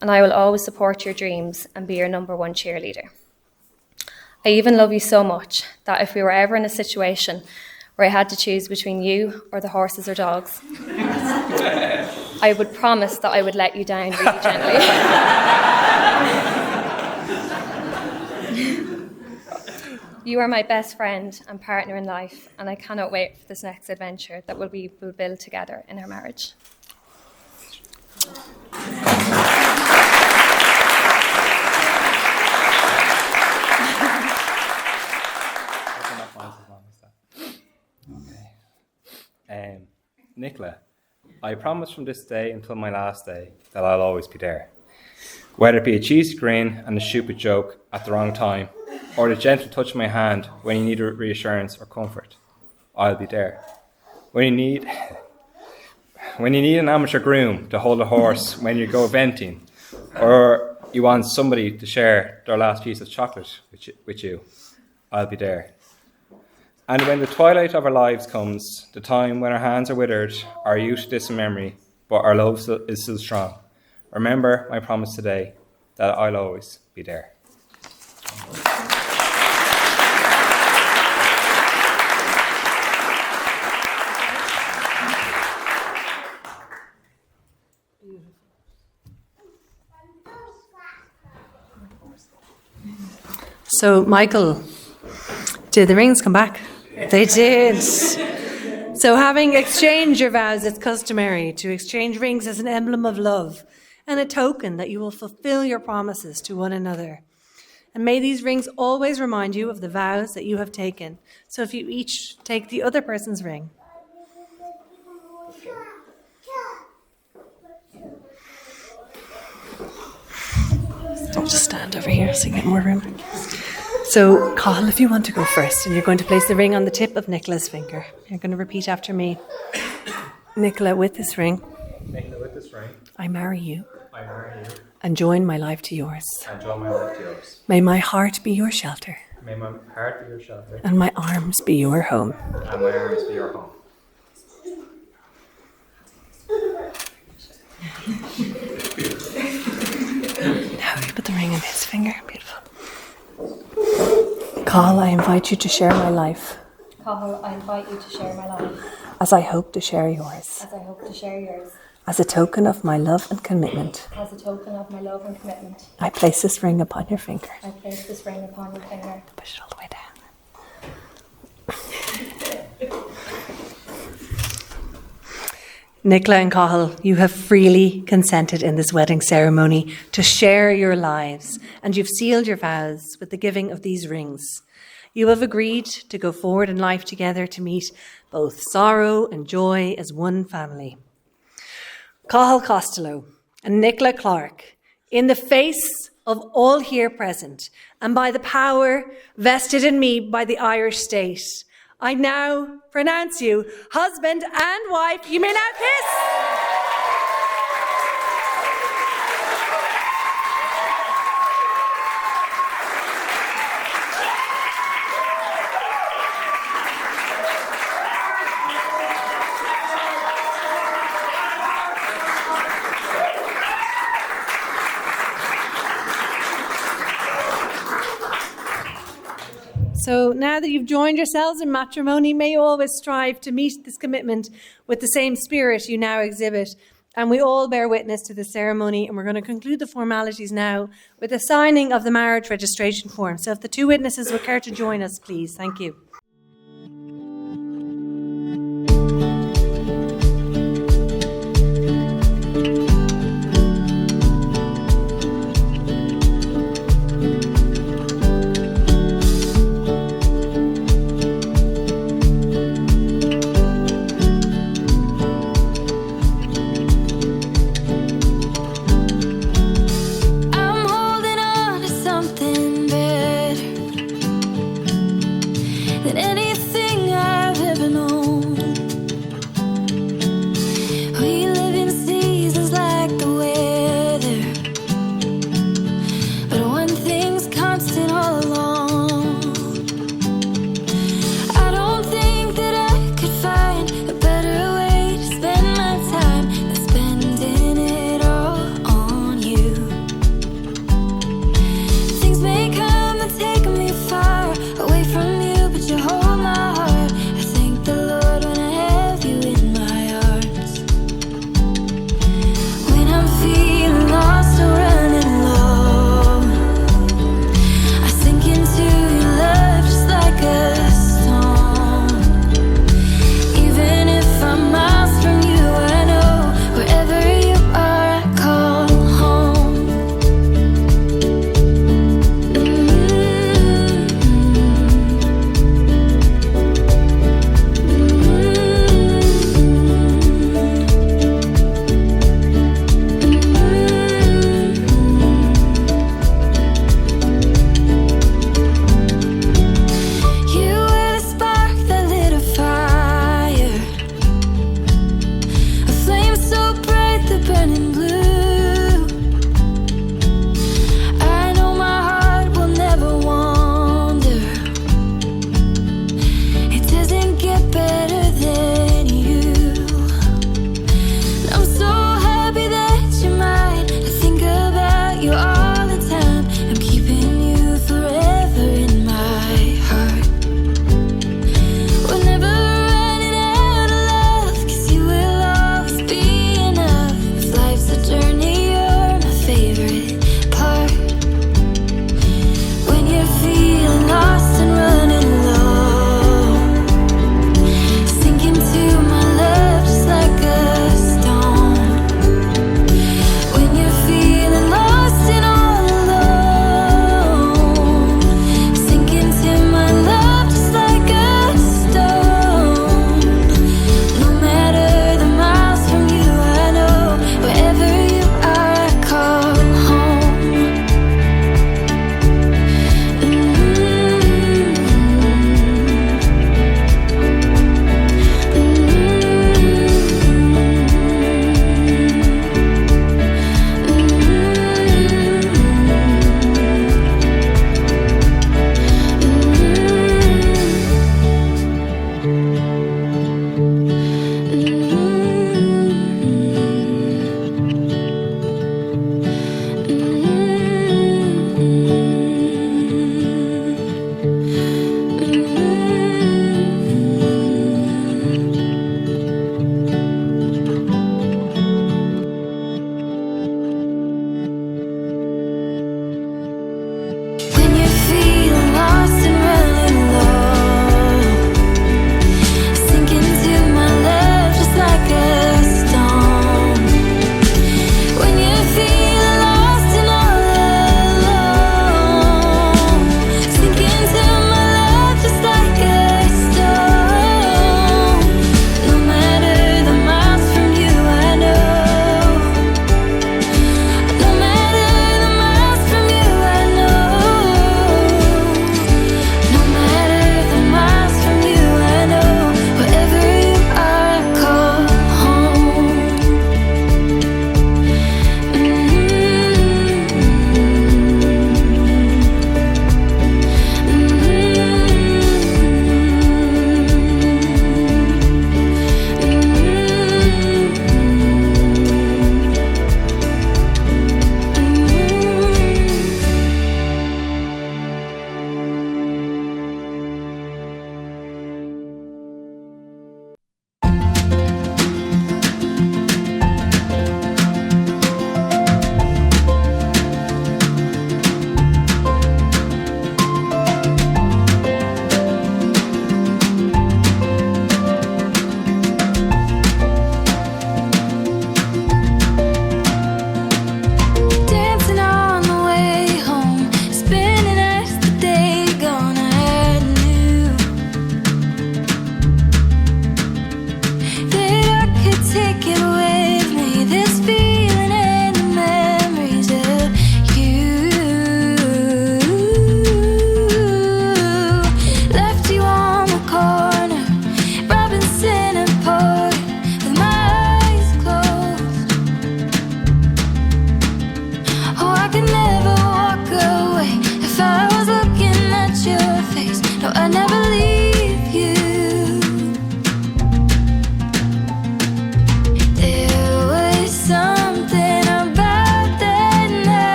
and I will always support your dreams and be your number one cheerleader. I even love you so much that if we were ever in a situation where I had to choose between you or the horses or dogs, I would promise that I would let you down really gently. You are my best friend and partner in life, and I cannot wait for this next adventure that we will build together in our marriage. Nicola, I promise from this day until my last day that I'll always be there. Whether it be a cheesy grin and a stupid joke at the wrong time, or the gentle touch of my hand when you need reassurance or comfort, I'll be there. When you need an amateur groom to hold a horse when you go venting, or you want somebody to share their last piece of chocolate with you, I'll be there. And when the twilight of our lives comes, the time when our hands are withered, our youth distant memory, but our love is still strong, remember my promise today that I'll always be there. So, Michael, did the rings come back? They did. So, having exchanged your vows, it's customary to exchange rings as an emblem of love and a token that you will fulfill your promises to one another. And may these rings always remind you of the vows that you have taken. So if you each take the other person's ring. I'll just stand over here so you get more room. So, Cathal, if you want to go first, and you're going to place the ring on the tip of Nicola's finger. You're going to repeat after me. Nicola, with this ring, Nicola, with this ring, I marry you I marry you and join my life to yours. and join my life to yours. May my heart be your shelter May my heart be your shelter and my arms be your home. and my arms be your home. Now you put the ring on his finger. Beautiful. Cathal, I invite you to share my life Cathal, I invite you to share my life, as I hope to share yours. as I hope to share yours. As a token of my love and commitment, As a token of my love and commitment, I place this ring upon your finger. I place this ring upon your finger. Push it all the way down. Nicola and Cathal, you have freely consented in this wedding ceremony to share your lives, and you've sealed your vows with the giving of these rings. You have agreed to go forward in life together to meet both sorrow and joy as one family. Cathal Costello and Nicola Clark, in the face of all here present, and by the power vested in me by the Irish state, I now pronounce you husband and wife. You may now kiss. So now that you've joined yourselves in matrimony, may you always strive to meet this commitment with the same spirit you now exhibit. And we all bear witness to this ceremony, and we're going to conclude the formalities now with the signing of the marriage registration form. So if the two witnesses would care to join us, please. Thank you. I'm holding on to something better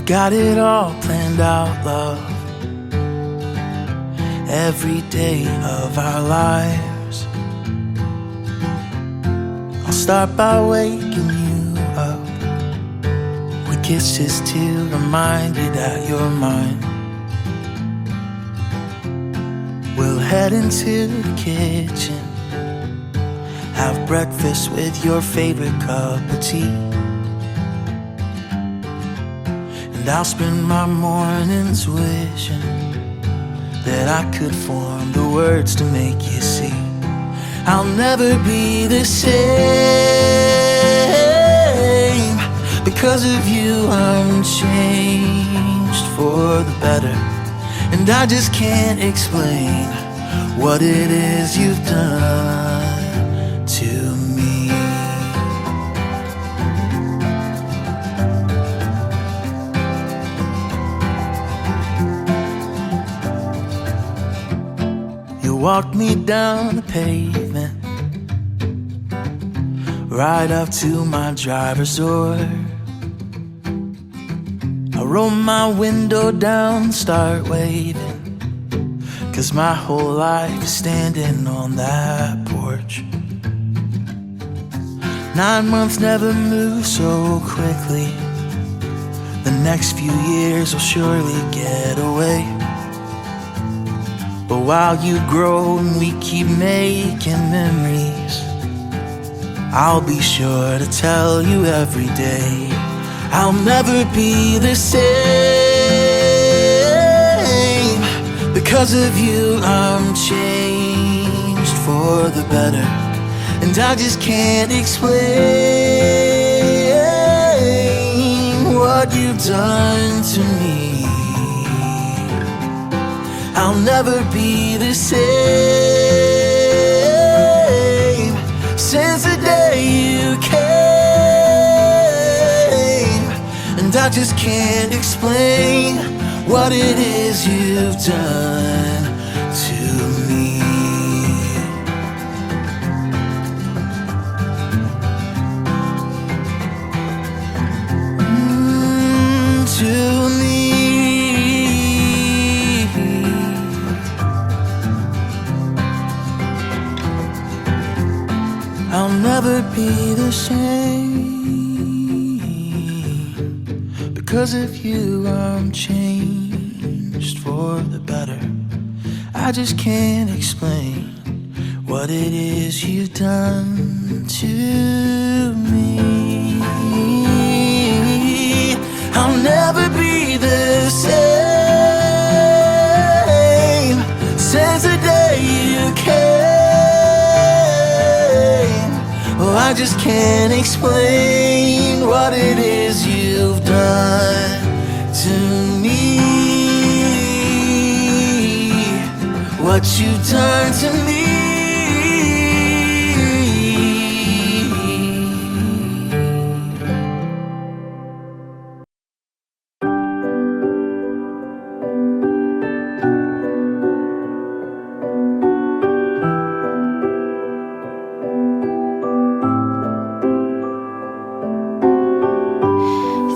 We've got it all planned out, love. Every day of our lives. I'll start by waking you up with kisses to remind you that you're mine. We'll head into the kitchen, have breakfast with your favorite cup of tea. And I'll spend my mornings wishing that I could form the words to make you see I'll never be the same. Because of you I'm changed for the better, and I just can't explain what it is you've done to me. You walked me down the pavement, right up to my driver's door. I roll my window down, start waving, 'cause my whole life is standing on that porch. 9 months never move so quickly. The next few years will surely get away. But while you grow and we keep making memories, I'll be sure to tell you every day I'll never be the same. Because of you I'm changed for the better, and I just can't explain what you've done to me. I'll never be the same since the day you came. And I just can't explain what it is you've done to me. To me. I'll never be the same. Because of you I'm changed for the better. I just can't explain what it is you've done to me. I'll never be the same since the day you came. Oh, I just can't explain what it is you've done to me. What you've done to me.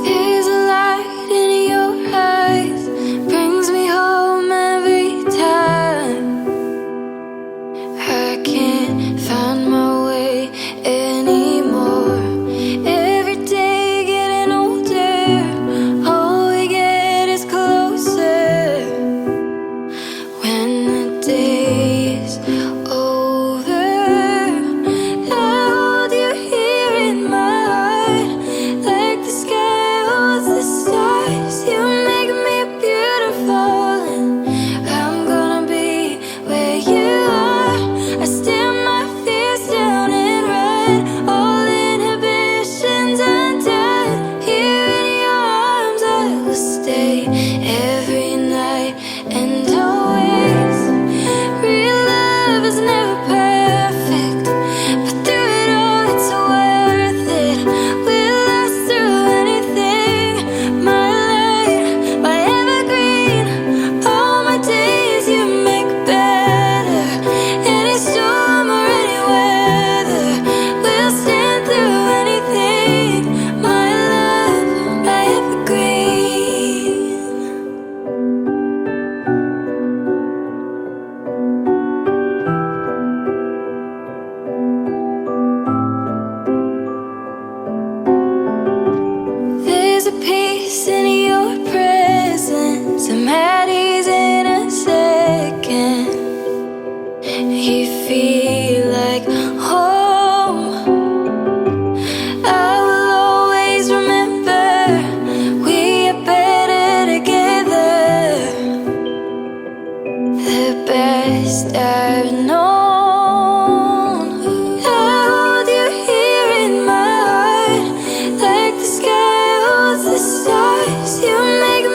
There's a light in your eyes, brings me home every time. I can't find my way anymore. Every day getting older, all we get is closer. When the day is over, I hold you here in my heart, like the sky holds the stars. You make me beautiful, and I'm gonna be where you are. I stand my fears down and run, all inhibitions undone. Here in your arms I will stay every night and always. Real love is never perfect, but through it all it's worth it. We'll last through anything. My life peace in your presence. I'm at ease in a second. You feel like home. I will always remember we are better together. The best I've known. I hold you here in my heart, like the sky holds the stars. You make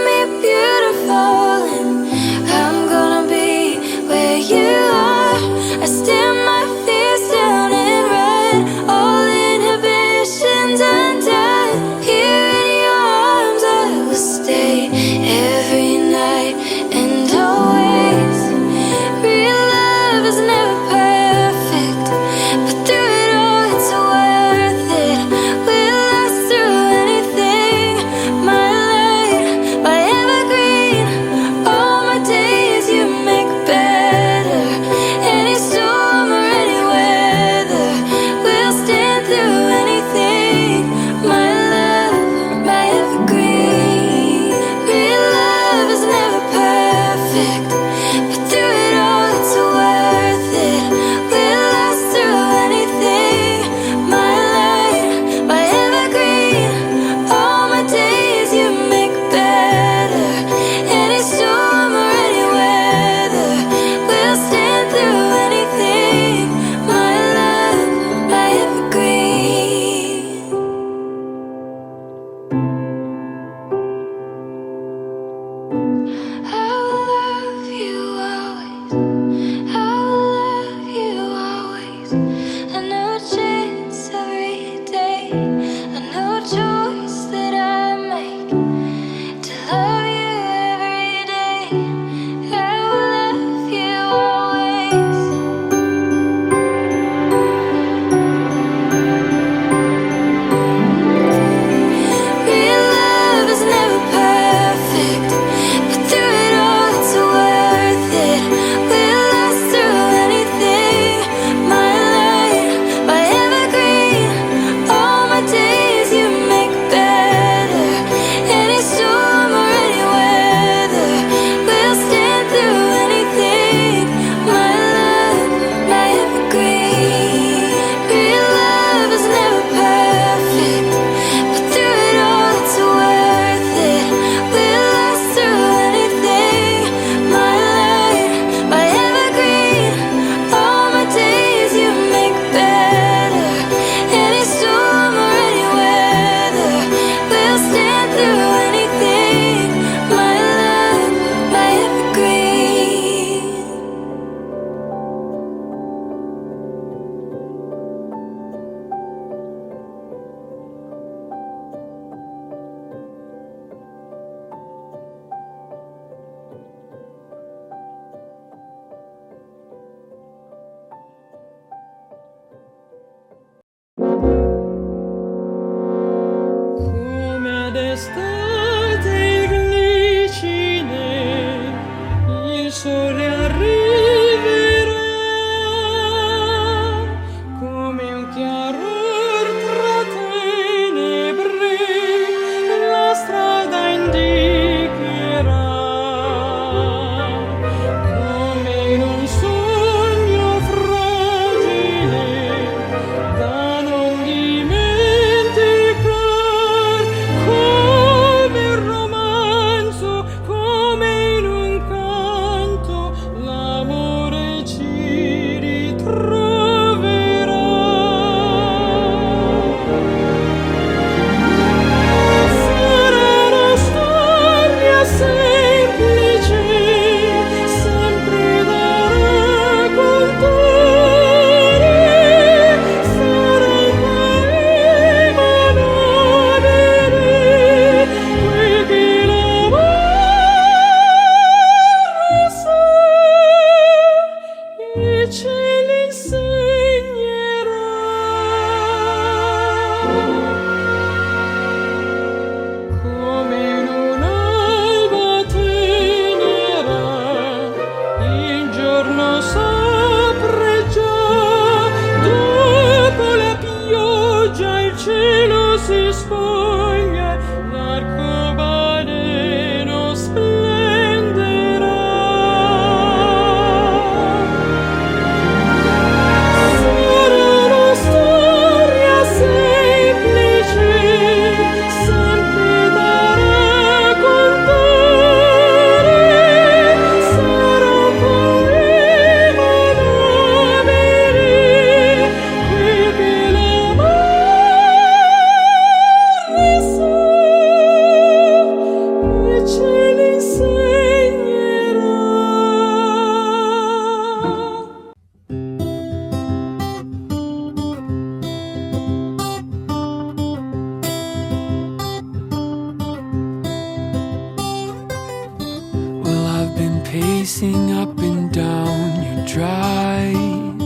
pacing up and down your drive,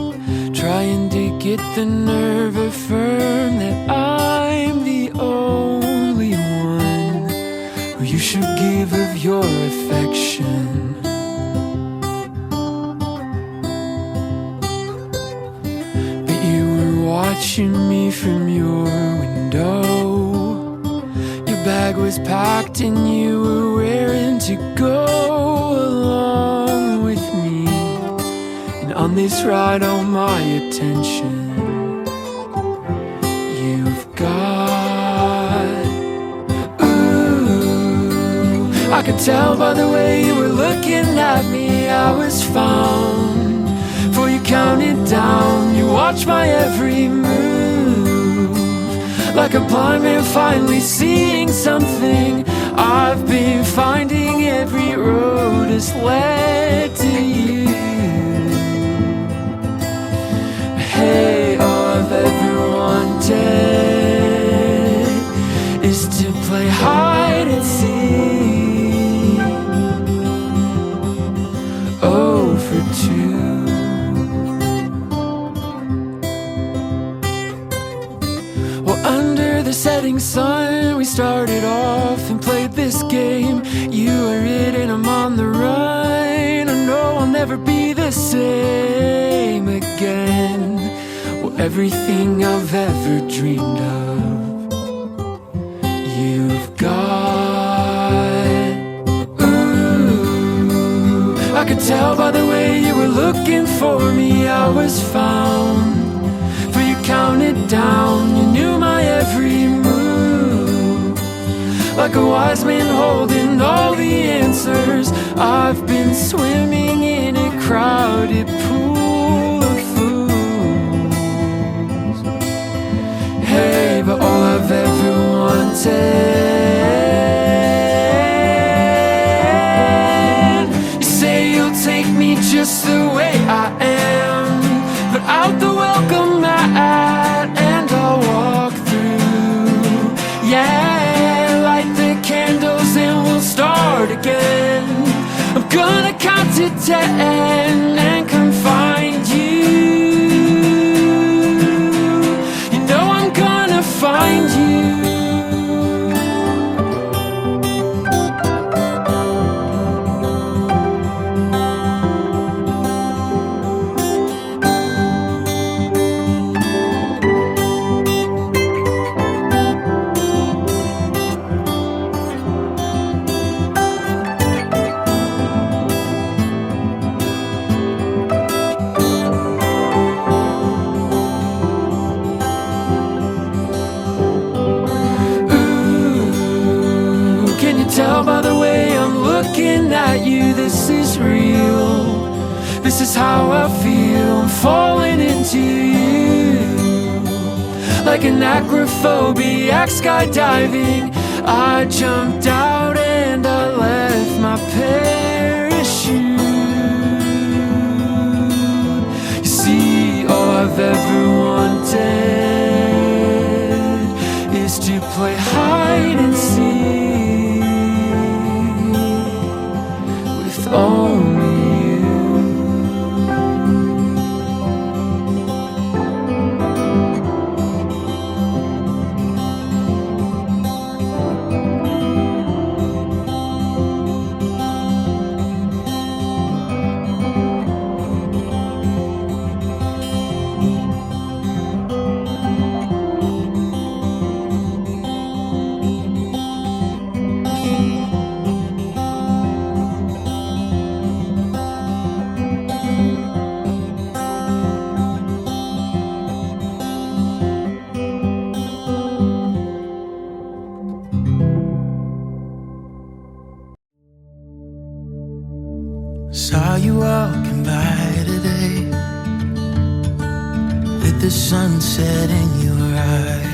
trying to get the nerve affirm that I'm the only one who you should give of your affection. But you were watching me from your window. Your bag was packed and you were raring to go along with me. And on this ride, all my attention you've got. Ooh, I could tell by the way you were looking at me I was found. For you counted down, you watched my every move, like a blind man finally seeing something. I've been finding every road has led to you. Hey, all I've ever wanted is to play hide and seek. Oh, for two. Well, under the setting sun, we started off and played this game. You are it and I'm on the run. I know I'll never be the same again. Well, everything I've ever dreamed of, you've got. Ooh, I could tell by the way you were looking for me I was found. For you counted down, you knew my every move, like a wise man holding all the answers. I've been swimming in a crowded pool of fools. Hey, but all I've ever wanted, you say you'll take me just the way I am, put out the welcome mat and I'll walk through. Yeah, light the candles and we'll start again. I'm gonna count to 10 and come find you. You know I'm gonna find you. Tell by the way I'm looking at you, this is real. This is how I feel, I'm falling into you. Like an acrophobiac skydiving, I jumped out and I left my parachute. You see, all I've ever wanted is to play hide and seek. Only you. Saw you walking by today, with the sunset in your eyes.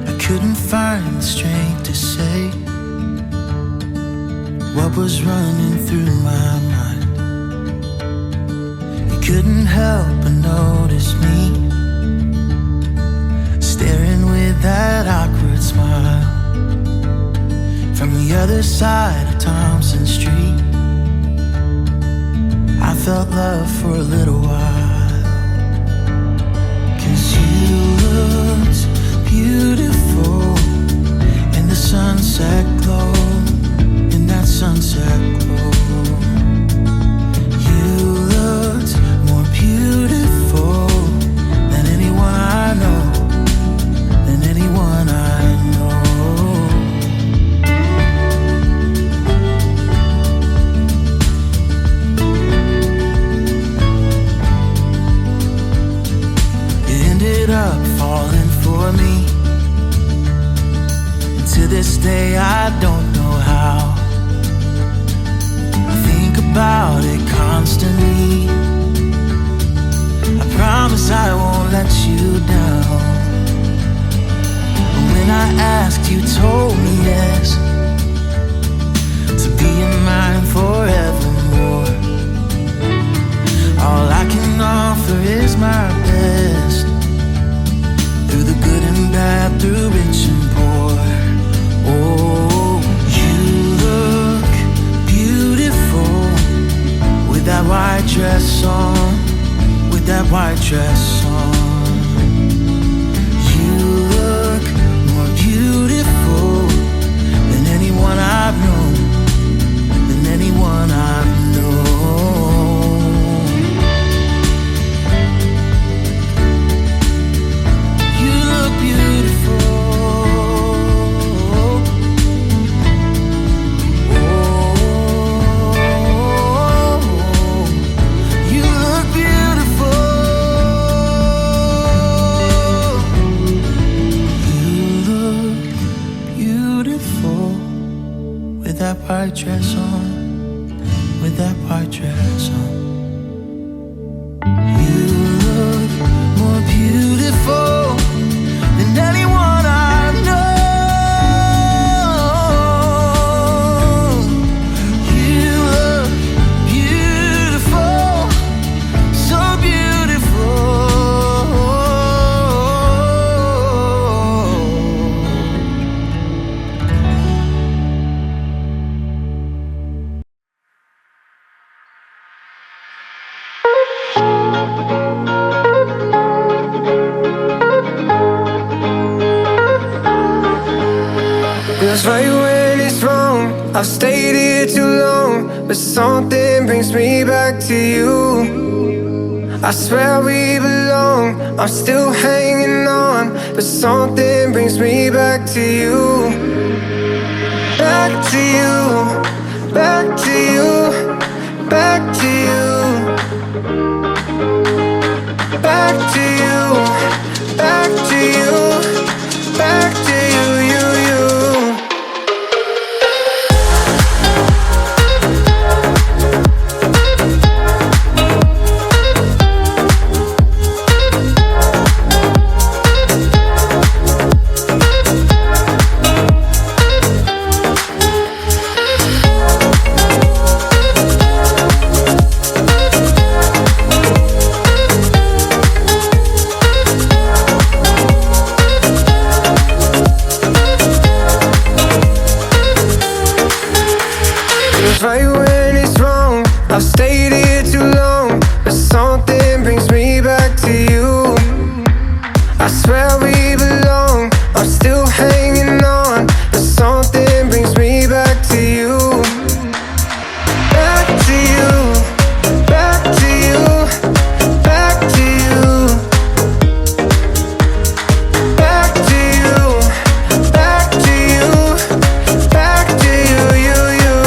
I couldn't find the strength to say what was running through my mind. You couldn't help but notice me, staring with that awkward smile from the other side of Thompson Street. I felt love for a little while. 'Cause you looked beautiful in the sunset glow, in that sunset glow. You looked more beautiful than anyone I know, than anyone I know. You ended up falling for me, and to this day I don't know how. I think about it constantly. I promise I won't let you down. But when I asked, you told me yes, to be in mine forevermore. All I can offer is my best, through the good and bad, through rich and poor. Oh, you look beautiful with that white dress on, with that white dress on. You look more beautiful than anyone I've known, than anyone I've known. You look beautiful. You look beautiful. You look beautiful with that white dress on, with that white dress on. You look more beautiful than anyone I know. You look beautiful, so beautiful. Feels right when it's wrong. I've stayed here too long, but something brings me back to you. I swear we belong. I'm still hanging on, but something brings me back to you. Back to you, back to you, back to you, back to you, back to you, back to you, you, you. Right when it's wrong, I've stayed here too long, but something brings me back to you. I swear we belong. I'm still hanging on, but something brings me back to you. Back to you, back to you, back to you, back to you, back to you, back to you, you, you.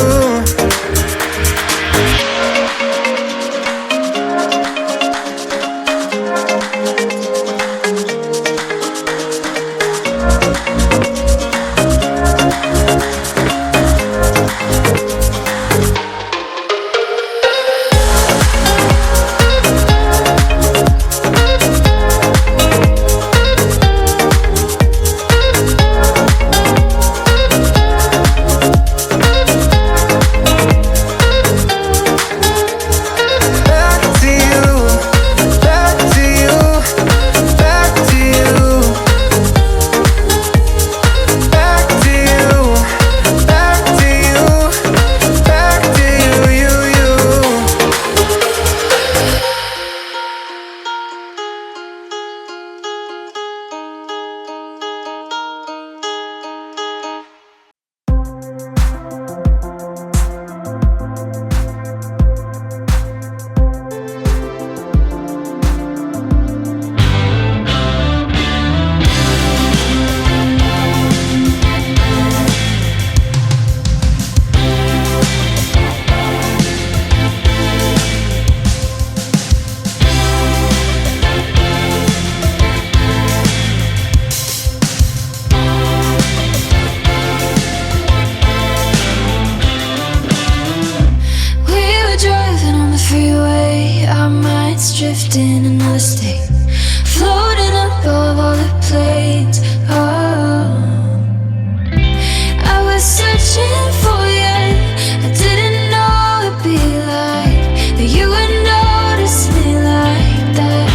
adrift in another state, floating above all the planes. Oh, I was searching for you. I didn't know it'd be like that. You would notice me like that.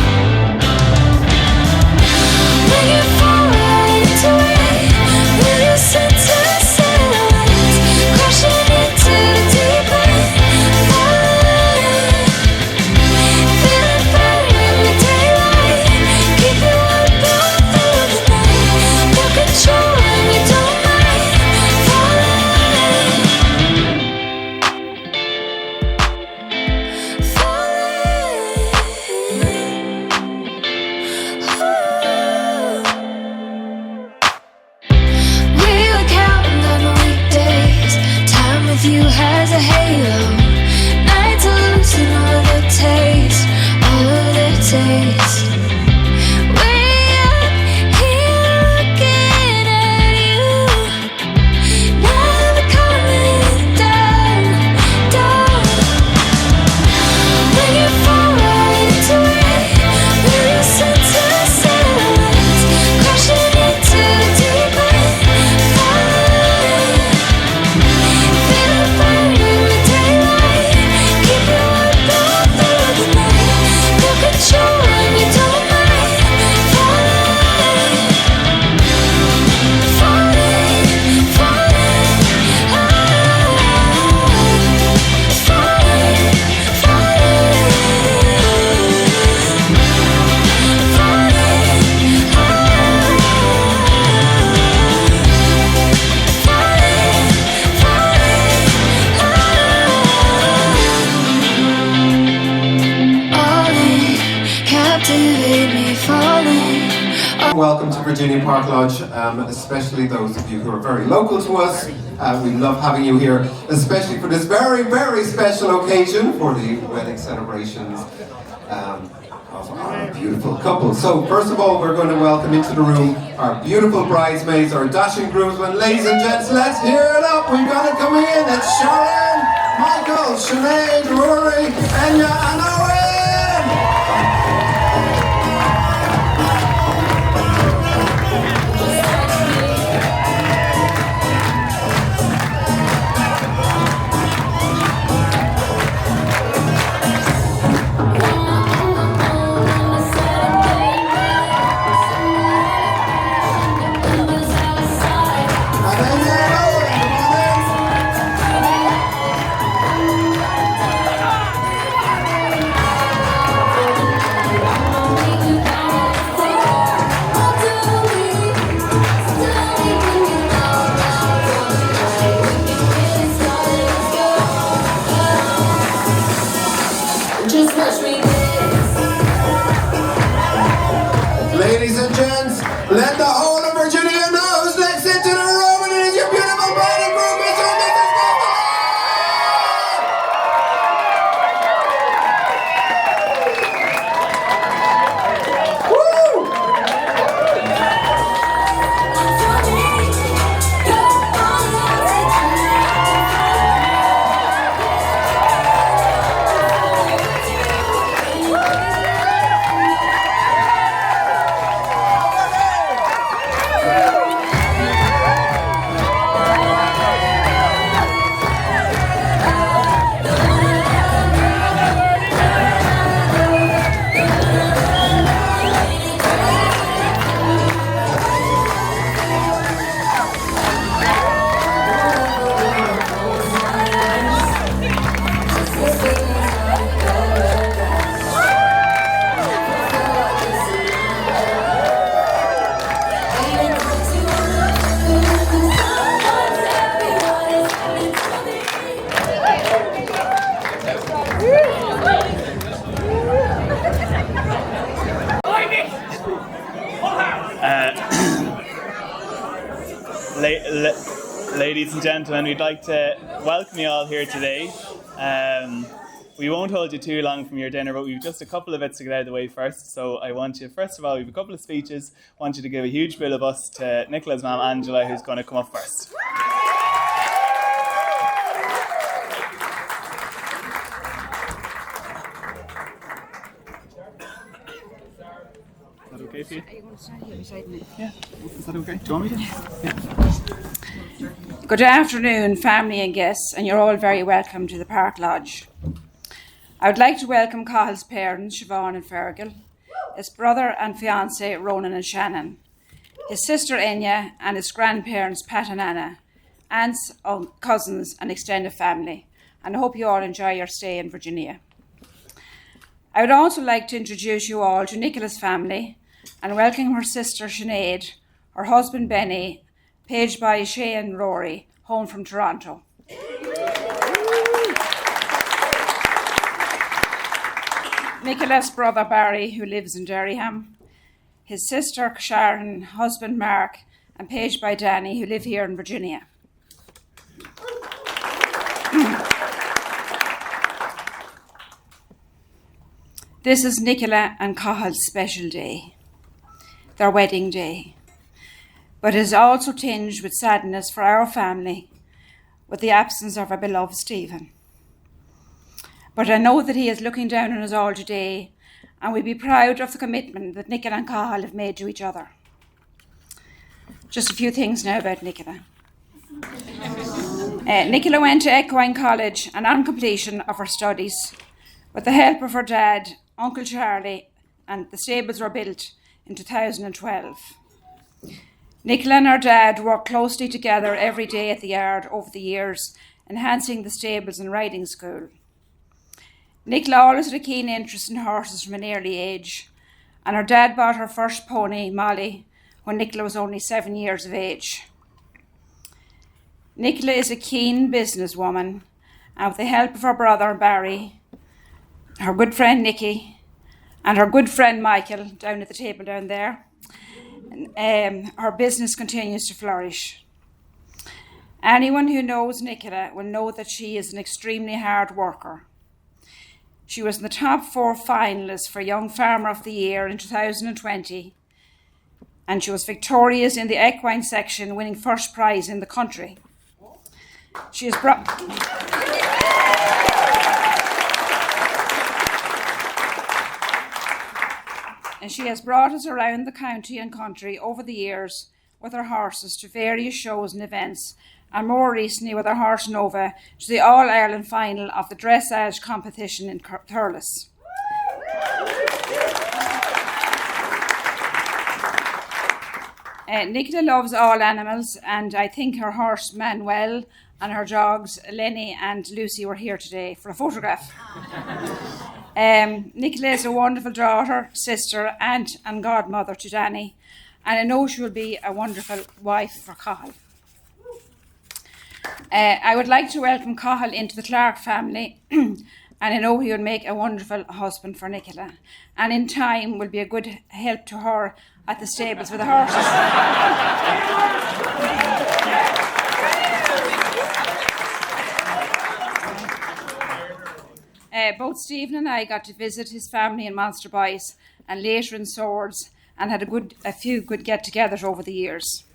When you fall right into it, when you sink to silence, crashing into the deep end, falling, feeling better in the daylight, keep you up all through the night, no control when you don't mind, falling, we were counting on the weekdays. Time with you has a halo. Nights are losing all of their taste, all of their taste. Way up here looking at you, never coming down, down. When you fall right into it, when you sink to silence, crashing into the deep end, falling, feeling better in the daylight, keep you up all through the night, no control when you don't mind, falling, falling, falling, captivate me, falling. Welcome to Virginia Park Lodge, especially those of you who are very local to us. We love having you here, especially for this very, very special occasion for the wedding celebrations of our beautiful couple. So first of all, we're going to welcome into the room our beautiful bridesmaids, our dashing groomsmen. Ladies and gents, let's hear it up. We've got it coming in. It's Sharon, Michael, Sinead, Rory, Enya and Owen. Ladies and gents, let the whole of Virginia know who's next into the room, and it is your beautiful bride and groom, Mr. and Mrs. Ladies and gentlemen, we'd like to welcome you all here today. We won't hold you too long from your dinner, but we've just a couple of bits to get out of the way first. So I want you, first of all, we have a couple of speeches. I want you to give a huge bill of us to Nicola's mum, Angela, who's going to come up first. okay? Are you going to stand here beside me? Yeah. Is that okay? Do you want me to? Yeah. Good afternoon, family and guests, and you're all very welcome to the Park Lodge. I would like to welcome Cahill's parents, Siobhan and Fergal, his brother and fiancée, Ronan and Shannon, his sister Enya, and his grandparents, Pat and Anna, aunts, cousins, and extended family. And I hope you all enjoy your stay in Virginia. I would also like to introduce you all to Nicola's family and welcome her sister Sinead, her husband Benny, paged by Shay and Rory, home from Toronto. Nicola's brother Barry, who lives in Derryham, his sister Sharon, husband Mark, and paged by Danny, who live here in Virginia. This is Nicola and Cathal's special day, their wedding day. But it is also tinged with sadness for our family, with the absence of our beloved Stephen. But I know that he is looking down on us all today, and we'll be proud of the commitment that Nicola and Cathal have made to each other. Just a few things now about Nicola. Nicola went to Equine College, and on completion of her studies, with the help of her dad, Uncle Charlie, and the stables were built in 2012. Nicola and her dad worked closely together every day at the yard over the years, enhancing the stables and riding school. Nicola always had a keen interest in horses from an early age, and her dad bought her first pony, Molly, when Nicola was only 7 years of age. Nicola is a keen businesswoman, and with the help of her brother Barry, her good friend Nikki, and her good friend Michael, down at the table down there, her business continues to flourish. Anyone who knows Nicola will know that she is an extremely hard worker. She was in the top 4 finalists for Young Farmer of the Year in 2020, and she was victorious in the equine section, winning first prize in the country. She has brought us around the county and country over the years with her horses to various shows and events, and more recently with her horse Nova to the All-Ireland final of the dressage competition in Thurles. Nicola loves all animals, and I think her horse Manuel and her dogs Lenny and Lucy were here today for a photograph. Nicola is a wonderful daughter, sister, aunt and godmother to Danny, and I know she will be a wonderful wife for Cathal. I would like to welcome Cathal into the Clark family, and I know he will make a wonderful husband for Nicola, and in time will be a good help to her at the stables with the horses. Both Stephen and I got to visit his family in Monster Boys and later in Swords, and had a few good get-togethers over the years.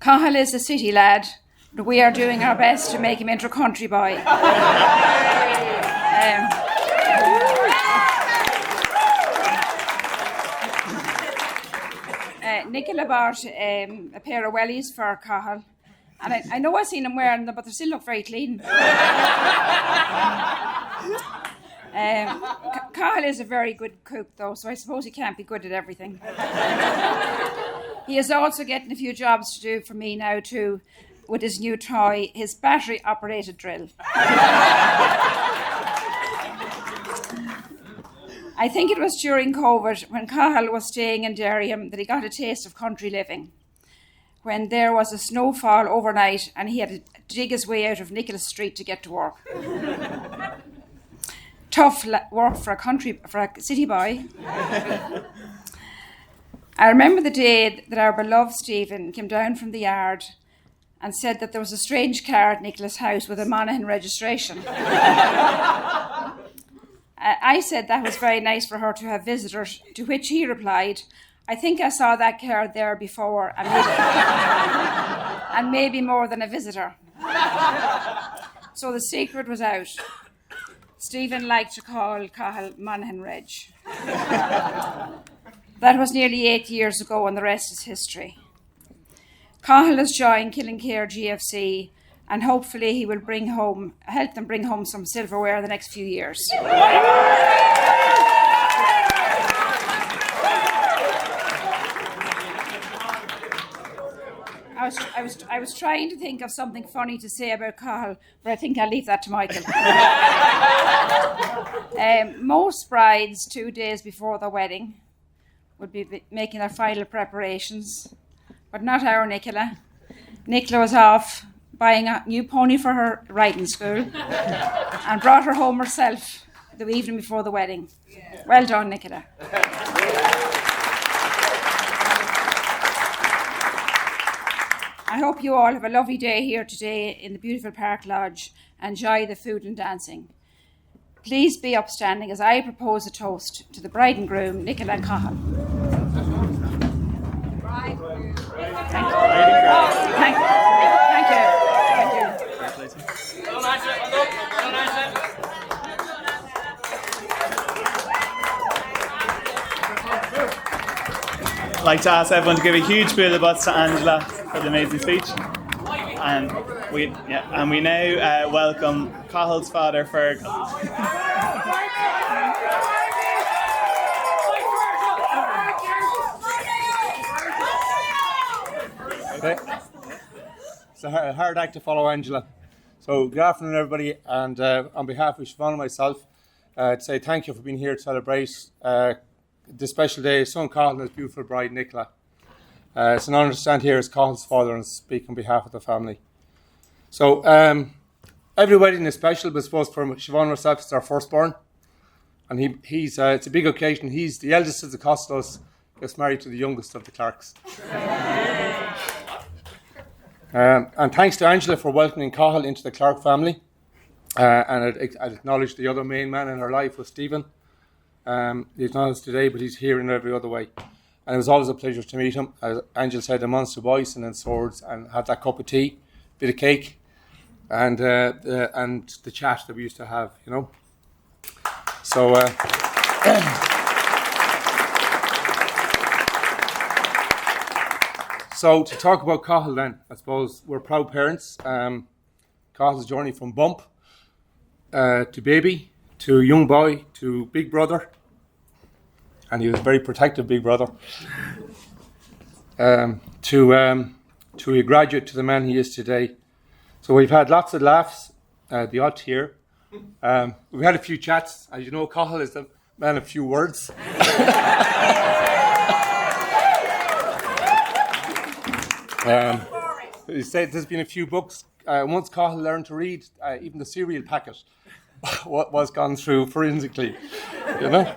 Cathal is a city lad, but we are doing our best to make him into a country boy. Nicola bought a pair of wellies for Cathal, and I know I've seen him wearing them, but they still look very clean. Cathal is a very good cook, though, so I suppose he can't be good at everything. He is also getting a few jobs to do for me now, too, with his new toy, his battery-operated drill. I think it was during COVID, when Cathal was staying in Derryham, that he got a taste of country living, when there was a snowfall overnight and he had to dig his way out of Nicholas Street to get to work. Tough work for a city boy. I remember the day that our beloved Stephen came down from the yard and said that there was a strange car at Nicola's house with a Monaghan registration. I said that was very nice for her to have visitors, to which he replied, "I think I saw that car there before, and maybe more than a visitor." So the secret was out. Stephen liked to call Cathal Monaghan Reg. That was nearly 8 years ago, and the rest is history. Cathal has joined Killincare GFC, and hopefully he will help them bring home some silverware in the next few years. I was trying to think of something funny to say about Cathal, but I think I'll leave that to Michael. Most brides, 2 days before their wedding, would be making their final preparations, but not our Nicola. Nicola was off buying a new pony for her riding school and brought her home herself the evening before the wedding. Well done, Nicola. I hope you all have a lovely day here today in the beautiful Park Lodge and enjoy the food and dancing. Please be upstanding as I propose a toast to the bride and groom, Nicola and Cathal. Thank you. I'd like to ask everyone to give a huge bit of butts to Angela for the amazing speech. And we now welcome Cathal's father, Fergal. Okay. It's a hard act to follow Angela. So good afternoon, everybody, and on behalf of Siobhan and myself, to say thank you for being here to celebrate this special day, son Cathal and his beautiful bride Nicola. It's an honour to stand here as Cathal's father and speak on behalf of the family. So every wedding is special, but I suppose for Siobhan and myself, it's our firstborn, and he's it's a big occasion. He's the eldest of the Costellos, gets married to the youngest of the Clarks. And thanks to Angela for welcoming Cathal into the Clark family. And I'd acknowledge the other main man in her life was Stephen. He's not us today, but he's here in every other way. And it was always a pleasure to meet him. As Angela said, a monster voice and then swords, and have that cup of tea, bit of cake, and the chat that we used to have, you know. So. So to talk about Cathal then, I suppose we're proud parents. Cathal's journey from bump to baby to young boy to big brother, and he was a very protective big brother, to a graduate, to the man he is today. So we've had lots of laughs, the odd tear. We've had a few chats. As you know, Cathal is the man of few words. He said there's been a few books. Once Cathal learned to read, even the cereal packet was gone through forensically, you know.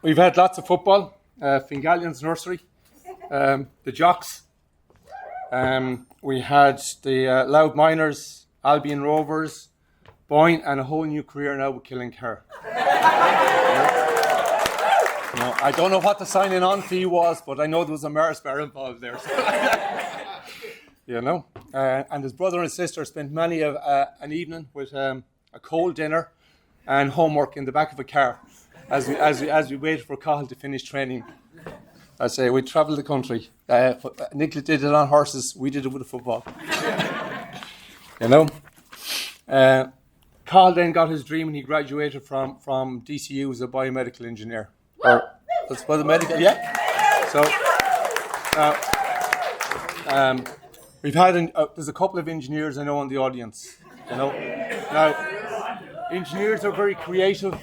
We've had lots of football, Fingallion's nursery, the Jocks. We had the Louth Miners, Albion Rovers, Boyne, and a whole new career now with Killincare. No, I don't know what the signing on fee was, but I know there was a Mars bar involved there. You know, and his brother and sister spent many an evening with a cold dinner and homework in the back of a car as we waited for Cathal to finish training. I say we travelled the country. Nicola did it on horses. We did it with a football. You know, Cathal then got his dream and he graduated from DCU as a biomedical engineer. Or that's what the medical, yeah. So we've had there's a couple of engineers I know in the audience. You know, now engineers are very creative.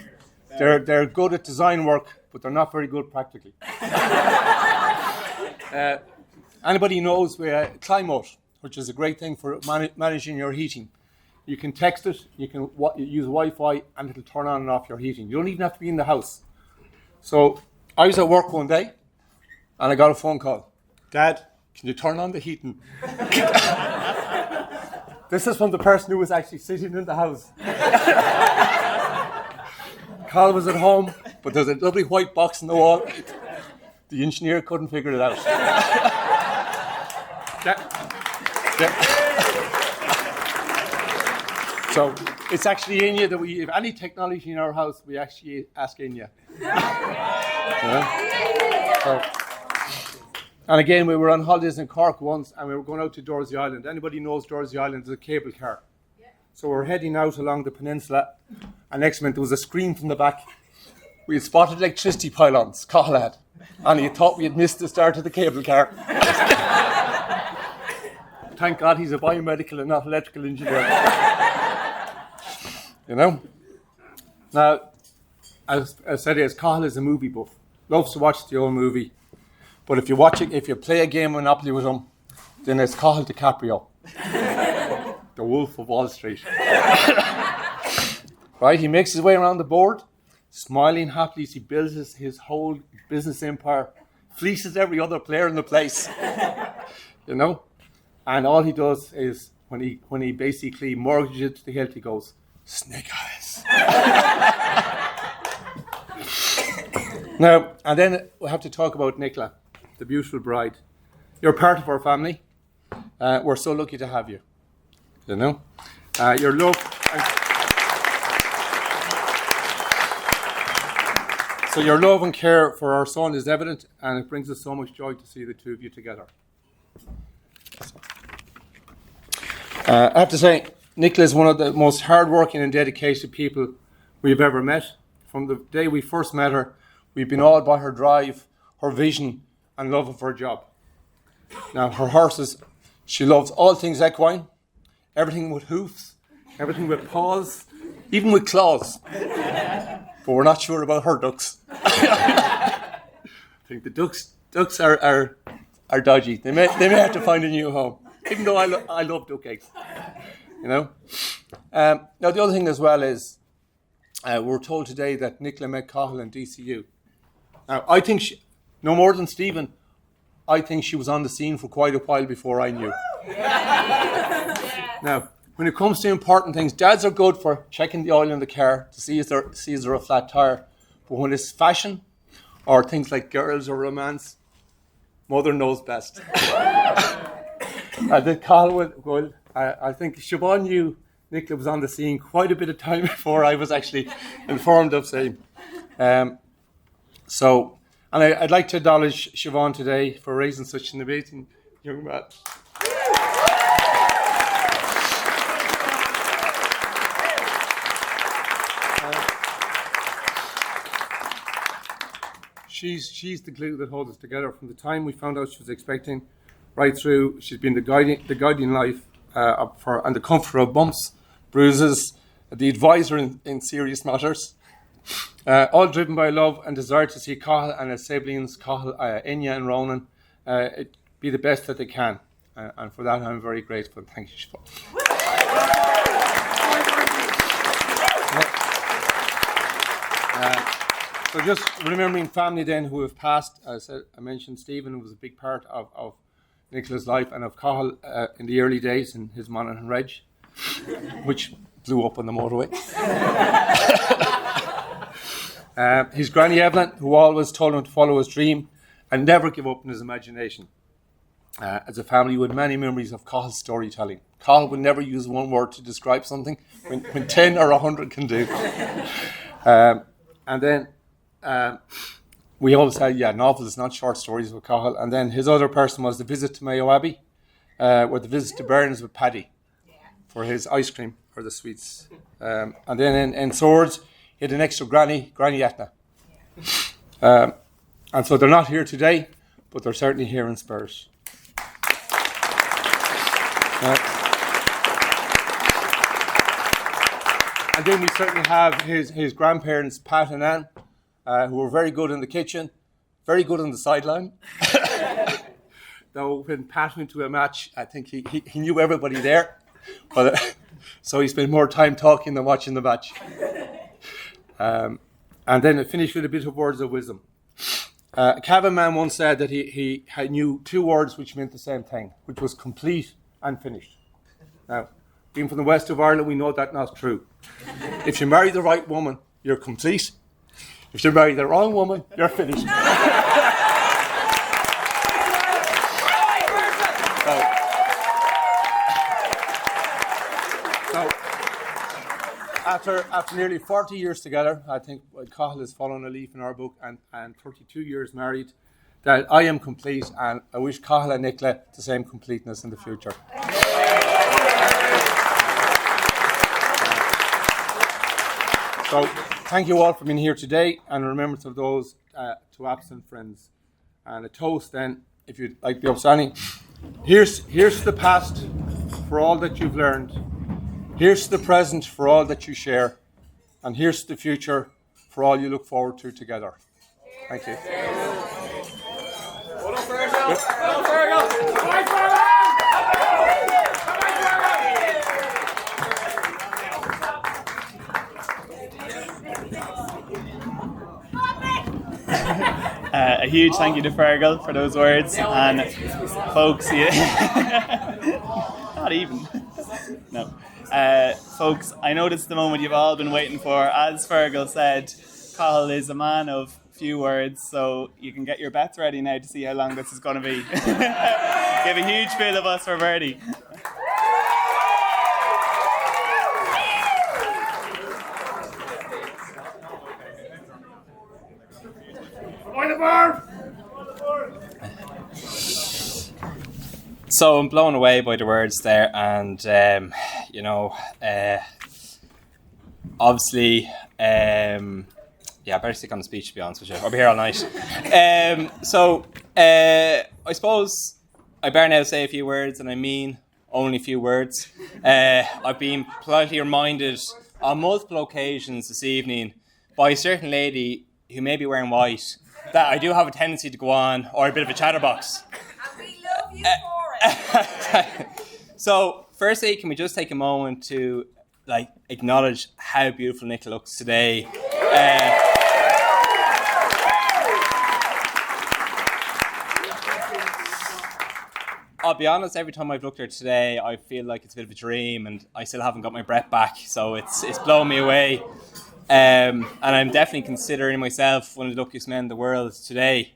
They're good at design work, but they're not very good practically. Anybody knows Climote, which is a great thing for managing your heating. You can text it, you can use Wi-Fi, and it'll turn on and off your heating. You don't even have to be in the house. So I was at work one day and I got a phone call. Dad, can you turn on the heating? This is from the person who was actually sitting in the house. Cathal was at home, but there's a lovely white box in the wall. The engineer couldn't figure it out. So it's actually Enya that if any technology in our house, we actually ask Enya. So, and again, we were on holidays in Cork once, and we were going out to Dorsey Island. Anybody knows Dorsey Island is a cable car. So we're heading out along the peninsula, and next minute there was a scream from the back. We had spotted electricity pylons, Cathal had, and he thought we had missed the start of the cable car. Thank God he's a biomedical and not electrical engineer. You know? Now, as I said, Cathal is a movie buff. Loves to watch the old movie. But if you play a game of Monopoly with him, then it's Cathal DiCaprio. The Wolf of Wall Street. Right? He makes his way around the board, smiling happily as he builds his whole business empire, fleeces every other player in the place. You know? And all he does is, when he basically mortgages it to the hilt, he goes, "Snake eyes." Now, and then we have to talk about Nicola, the beautiful bride. You're part of our family. We're so lucky to have you. You know? Your love... So your love and care for our son is evident, and it brings us so much joy to see the two of you together. I have to say, Nicola is one of the most hardworking and dedicated people we've ever met. From the day we first met her, we've been awed by her drive, her vision, and love of her job. Now, her horses, she loves all things equine, everything with hoofs, everything with paws, even with claws. But we're not sure about her ducks. I think the ducks are dodgy. They may have to find a new home. Even though I love duck eggs, you know. Now the other thing as well is, we're told today that Nicola met Cathal in DCU. Now I think no more than Stephen, I think she was on the scene for quite a while before I knew. Now, when it comes to important things, dads are good for checking the oil in the car to see is there a flat tire. But when it's fashion or things like girls or romance, mother knows best. I think Cathal would. I think Siobhan knew Nicola was on the scene quite a bit of time before I was actually informed of same. And I'd like to acknowledge Siobhan today for raising such an amazing young man. She's the glue that holds us together from the time we found out she was expecting right through. She's been the guiding life and the comforter of bumps, bruises, the advisor in serious matters, all driven by love and desire to see Cathal and his siblings, Cathal, Enya and Ronan, be the best that they can. And for that I'm very grateful. Thank you, Siobhan. So just remembering family then who have passed. I mentioned Stephen, who was a big part of Nicola's life and of Cathal in the early days in his Monaghan Reg, which blew up on the motorway. His granny Evelyn, who always told him to follow his dream and never give up in his imagination. As a family, we had many memories of Cathal's storytelling. Cathal would never use one word to describe something when 10 or 100 can do. And then we always had, novels, not short stories with Cathal. And then his other person was the visit to Mayo Abbey, or the visit to Burns with Paddy for his ice cream or the sweets. And then in Swords, he had an extra granny Etna. And so they're not here today, but they're certainly here in Spurs. And then we certainly have his grandparents, Pat and Ann, who were very good in the kitchen, very good on the sideline. Though when Pat went to a match, I think he knew everybody there. But, so he spent more time talking than watching the match. And then it finished with a bit of words of wisdom. A Cavan man once said that he knew two words which meant the same thing, which was complete and finished. Now, being from the west of Ireland, we know that's not true. If you marry the right woman, you're complete. If you marry the wrong woman, you're finished. after nearly 40 years together, I think Cathal has fallen a leaf in our book, and 32 years married, that I am complete, and I wish Cathal and Nicola the same completeness in the future. So, thank you all for being here today, and a remembrance of those two absent friends. And a toast then, if you'd like to be upstanding. Here's the past for all that you've learned. Here's the present for all that you share. And here's the future for all you look forward to together. Thank you. A huge thank you to Fergal for those words, and folks, not even. No. Folks, I know this is the moment you've all been waiting for. As Fergal said, Cathal is a man of few words, so you can get your bets ready now to see how long this is going to be. Give a huge feel of us for Verdi. So I'm blown away by the words there, and obviously, I better stick on the speech, to be honest with you. I'll be here all night. I suppose I better now say a few words, and I mean only a few words. I've been politely reminded on multiple occasions this evening by a certain lady who may be wearing white that I do have a tendency to go on, or a bit of a chatterbox. And we love you for it. So, firstly, can we just take a moment to acknowledge how beautiful Nicola looks today? I'll be honest, every time I've looked at her today, I feel like it's a bit of a dream, and I still haven't got my breath back, so it's blown me away. And I'm definitely considering myself one of the luckiest men in the world today.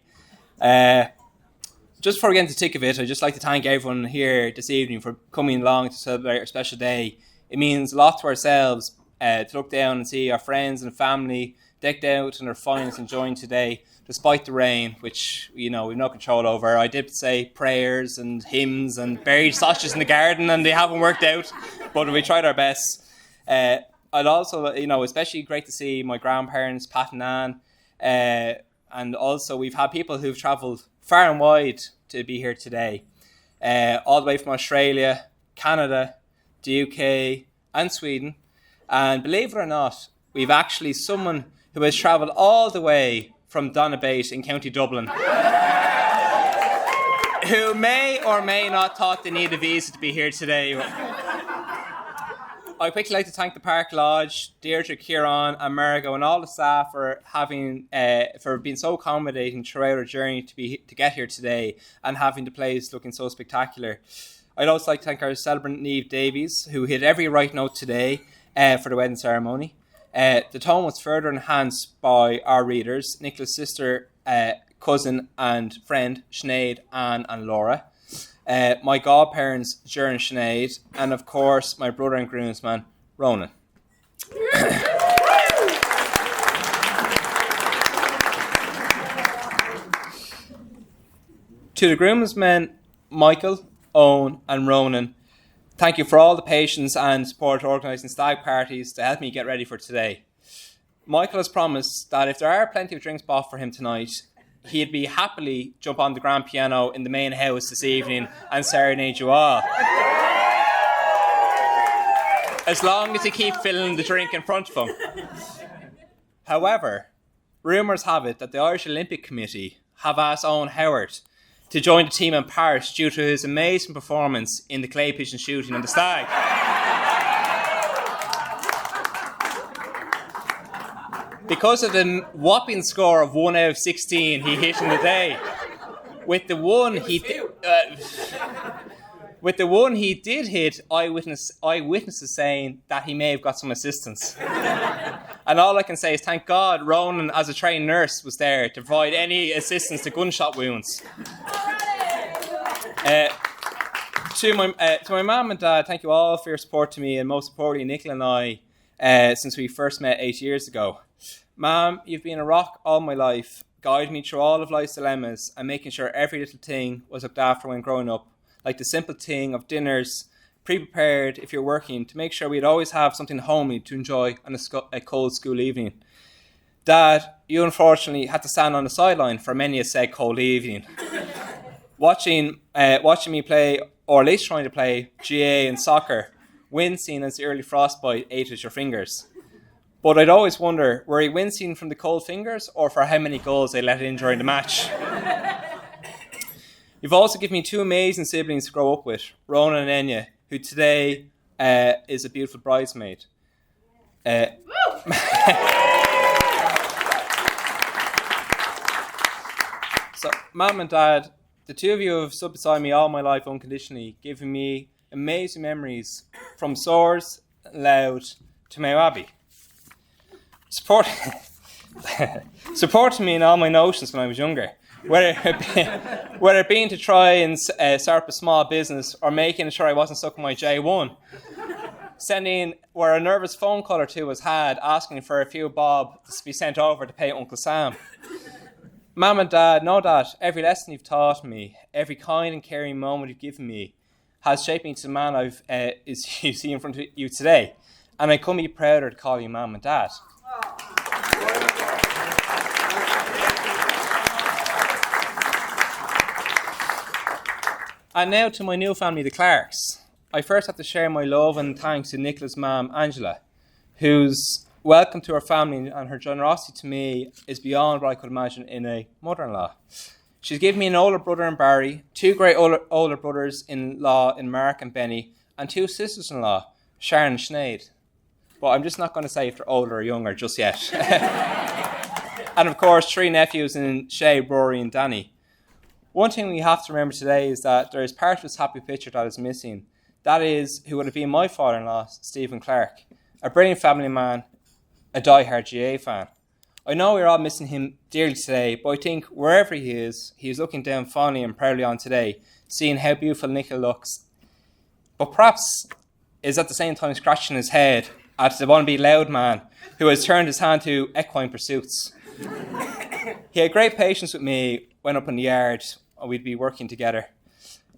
Just before we get into the thick of it, I'd just like to thank everyone here this evening for coming along to celebrate our special day. It means a lot to ourselves to look down and see our friends and family decked out in their finest enjoying today, despite the rain, which we've no control over. I did say prayers and hymns and buried sausages in the garden, and they haven't worked out, but we tried our best. I'd also, especially great to see my grandparents, Pat and Anne, and also we've had people who've travelled far and wide to be here today, all the way from Australia, Canada, the UK, and Sweden. And believe it or not, we've actually someone who has travelled all the way from Donabate in County Dublin, who may or may not thought they need a visa to be here today. I'd quickly like to thank the Park Lodge, Deirdre, Kieran and Margot and all the staff for being so accommodating throughout our journey to get here today and having the place looking so spectacular. I'd also like to thank our celebrant Niamh Davies, who hit every right note today for the wedding ceremony. The tone was further enhanced by our readers, Nicola's sister, cousin and friend, Sinead, Anne and Laura. My godparents, Ger and Sinead, and of course my brother and groomsman, Ronan. To the groomsmen, Michael, Owen and Ronan, thank you for all the patience and support organising stag parties to help me get ready for today. Michael has promised that if there are plenty of drinks bought for him tonight, he'd be happily jump on the grand piano in the main house this evening and serenade you all. As long as you keep filling the drink in front of him. However, rumours have it that the Irish Olympic Committee have asked Owen Howard to join the team in Paris due to his amazing performance in the clay pigeon shooting on the stag. Because of the whopping score of 1 out of 16 he hit in the day, with the one he did hit, eyewitnesses saying that he may have got some assistance. And all I can say is thank God Ronan, as a trained nurse, was there to provide any assistance to gunshot wounds. To my mum and dad, thank you all for your support to me, and most importantly, Nicola and I, since we first met 8 years ago. Mom, you've been a rock all my life, guiding me through all of life's dilemmas and making sure every little thing was looked after when growing up, like the simple thing of dinners pre-prepared if you're working, to make sure we'd always have something homely to enjoy on a cold school evening. Dad, you unfortunately had to stand on the sideline for many a said cold evening, watching me play, or at least trying to play, GA and soccer, wincing as the early frostbite ate at your fingers. But I'd always wonder, were you wincing from the cold fingers or for how many goals they let in during the match? You've also given me two amazing siblings to grow up with, Ronan and Enya, who today is a beautiful bridesmaid. So, Mum and Dad, the two of you have stood beside me all my life unconditionally, giving me amazing memories from Swords, Loud to Mayo Abbey. Supporting me in all my notions when I was younger, whether it being to try and start up a small business or making sure I wasn't stuck in my J1, sending where a nervous phone call or two was had asking for a few bob to be sent over to pay Uncle Sam. Mum and Dad, know that every lesson you've taught me, every kind and caring moment you've given me, has shaped me to the man you see in front of you today, and I couldn't be prouder to call you Mum and Dad. And now to my new family, the Clarks. I first have to share my love and thanks to Nicola's mum, Angela, whose welcome to her family and her generosity to me is beyond what I could imagine in a mother-in-law. She's given me an older brother in Barry, two great older brothers-in-law in Mark and Benny, and two sisters-in-law, Sharon and Sinead. But I'm just not going to say if they're older or younger just yet. And of course, three nephews in Shay, Rory and Danny. One thing we have to remember today is that there is part of this happy picture that is missing. That is who would have been my father-in-law, Stephen Clark, a brilliant family man, a die-hard GA fan. I know we're all missing him dearly today, but I think wherever he is looking down fondly and proudly on today, seeing how beautiful Nicola looks. But perhaps is at the same time scratching his head at the wannabe loud man who has turned his hand to equine pursuits. He had great patience with me when up in the yard and we'd be working together,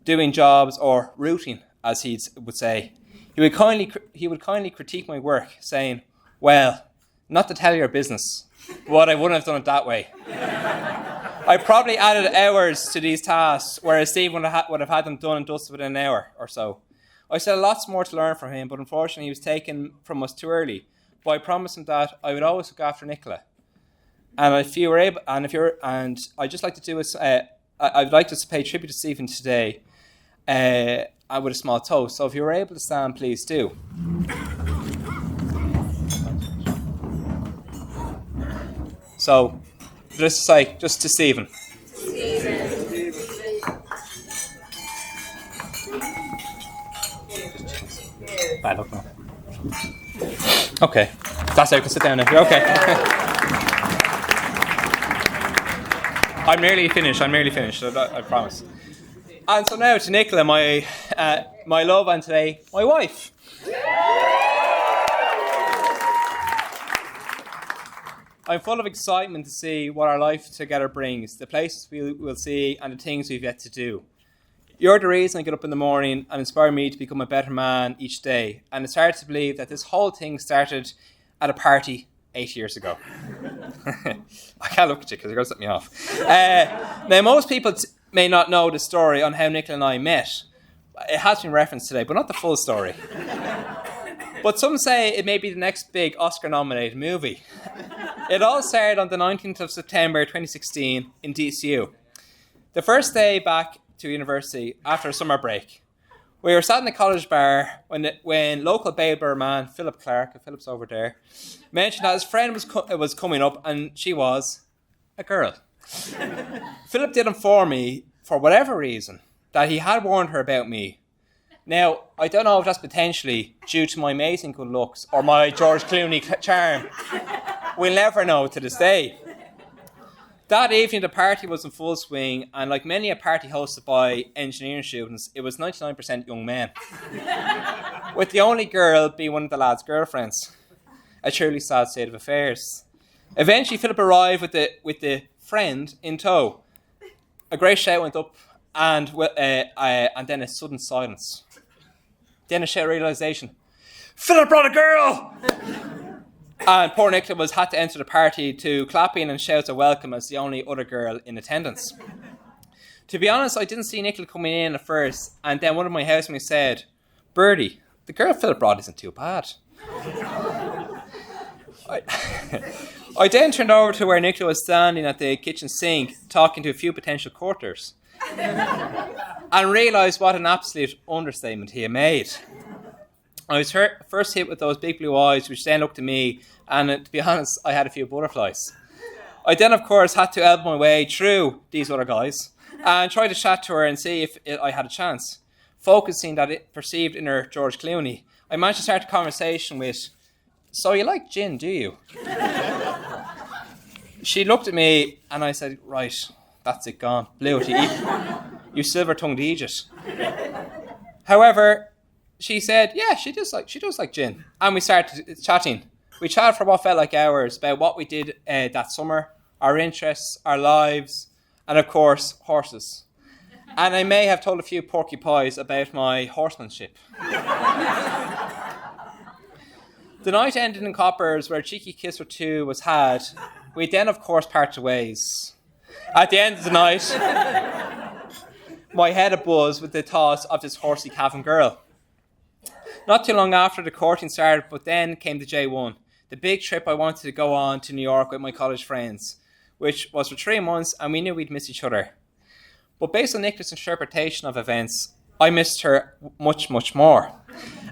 doing jobs or rooting, as he would say. He would kindly critique my work, saying, "Well, not to tell your business, but I wouldn't have done it that way." I probably added hours to these tasks, whereas Steve would have had them done and dusted within an hour or so. I still had lots more to learn from him, but unfortunately he was taken from us too early. But I promised him that I would always look after Nicola. And if you were able, and I'd just like to do is, I'd like to pay tribute to Stephen today, with a small toast. So if you were able to stand, please do. So, just to Stephen. Bad luck now. Okay, that's how you can sit down now. You're okay. I'm nearly finished, so I promise. And so now to Nicola, my love, and today, my wife. I'm full of excitement to see what our life together brings, the places we will see and the things we've yet to do. You're the reason I get up in the morning and inspire me to become a better man each day. And it's hard to believe that this whole thing started at a party 8 years ago. I can't look at you because you're going to set me off. Now, most people may not know the story on how Nicola and I met. It has been referenced today, but not the full story. But some say it may be the next big Oscar-nominated movie. It all started on the 19th of September 2016 in DCU. The first day back to university after a summer break. We were sat in the college bar when local Baber man, Philip Clark, Philip's over there, mentioned that his friend was coming up and she was a girl. Philip did inform me, for whatever reason, that he had warned her about me. Now, I don't know if that's potentially due to my amazing good looks or my George Clooney charm. We'll never know to this day. That evening, the party was in full swing, and like many a party hosted by engineering students, it was 99% young men, with the only girl being one of the lads' girlfriends. a truly sad state of affairs. Eventually, Philip arrived with the friend in tow. A great shout went up, and then a sudden silence. Then a shout of realisation. Philip brought a girl! And poor Nicola had to enter the party to clapping and shouts of welcome as the only other girl in attendance. To be honest, I didn't see Nicola coming in at first, and then one of my housemates said, Bertie, the girl Philip brought isn't too bad. I then turned over to where Nicola was standing at the kitchen sink talking to a few potential courters and realised what an absolute understatement he had made. I was first hit with those big blue eyes which then looked at me, and to be honest, I had a few butterflies. I then, of course, had to elbow my way through these other guys and try to chat to her and see if I had a chance. Focusing that it perceived inner George Clooney, I managed to start a conversation with, so you like gin, do you? She looked at me and I said, right, that's it gone. Blew it. You silver-tongued idiot. However, she said, yeah, she does like gin. And we started chatting. We chatted for what felt like hours about what we did that summer, our interests, our lives, and of course, horses. And I may have told a few porky pies about my horsemanship. The night ended in coppers where a cheeky kiss or two was had. We then, of course, parted ways. At the end of the night, my head abuzz with the thought of this horsey Cavan girl. Not too long after the courting started, but then came the J1, the big trip I wanted to go on to New York with my college friends, which was for 3 months, and we knew we'd miss each other. But based on Nicola's interpretation of events, I missed her much, much more.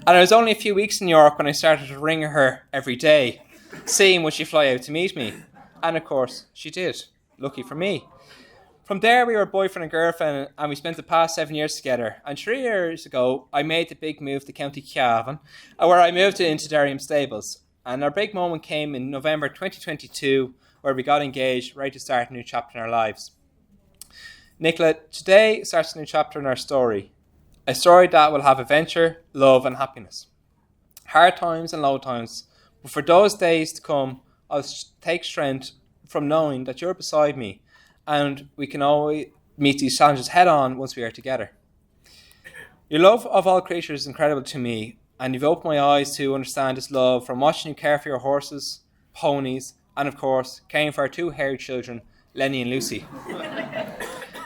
And it was only a few weeks in New York when I started to ring her every day, seeing would she fly out to meet me. And of course, she did. Lucky for me. From there, we were boyfriend and girlfriend, and we spent the past 7 years together. And 3 years ago, I made the big move to County Cavan, where I moved into Derriam Stables. And our big moment came in November 2022, where we got engaged, ready to start a new chapter in our lives. Nicola, today starts a new chapter in our story. A story that will have adventure, love and happiness. Hard times and low times. But for those days to come, I'll take strength from knowing that you're beside me and we can always meet these challenges head on once we are together. Your love of all creatures is incredible to me, and you've opened my eyes to understand this love from watching you care for your horses, ponies, and of course, caring for our 2 hairy children, Lenny and Lucy.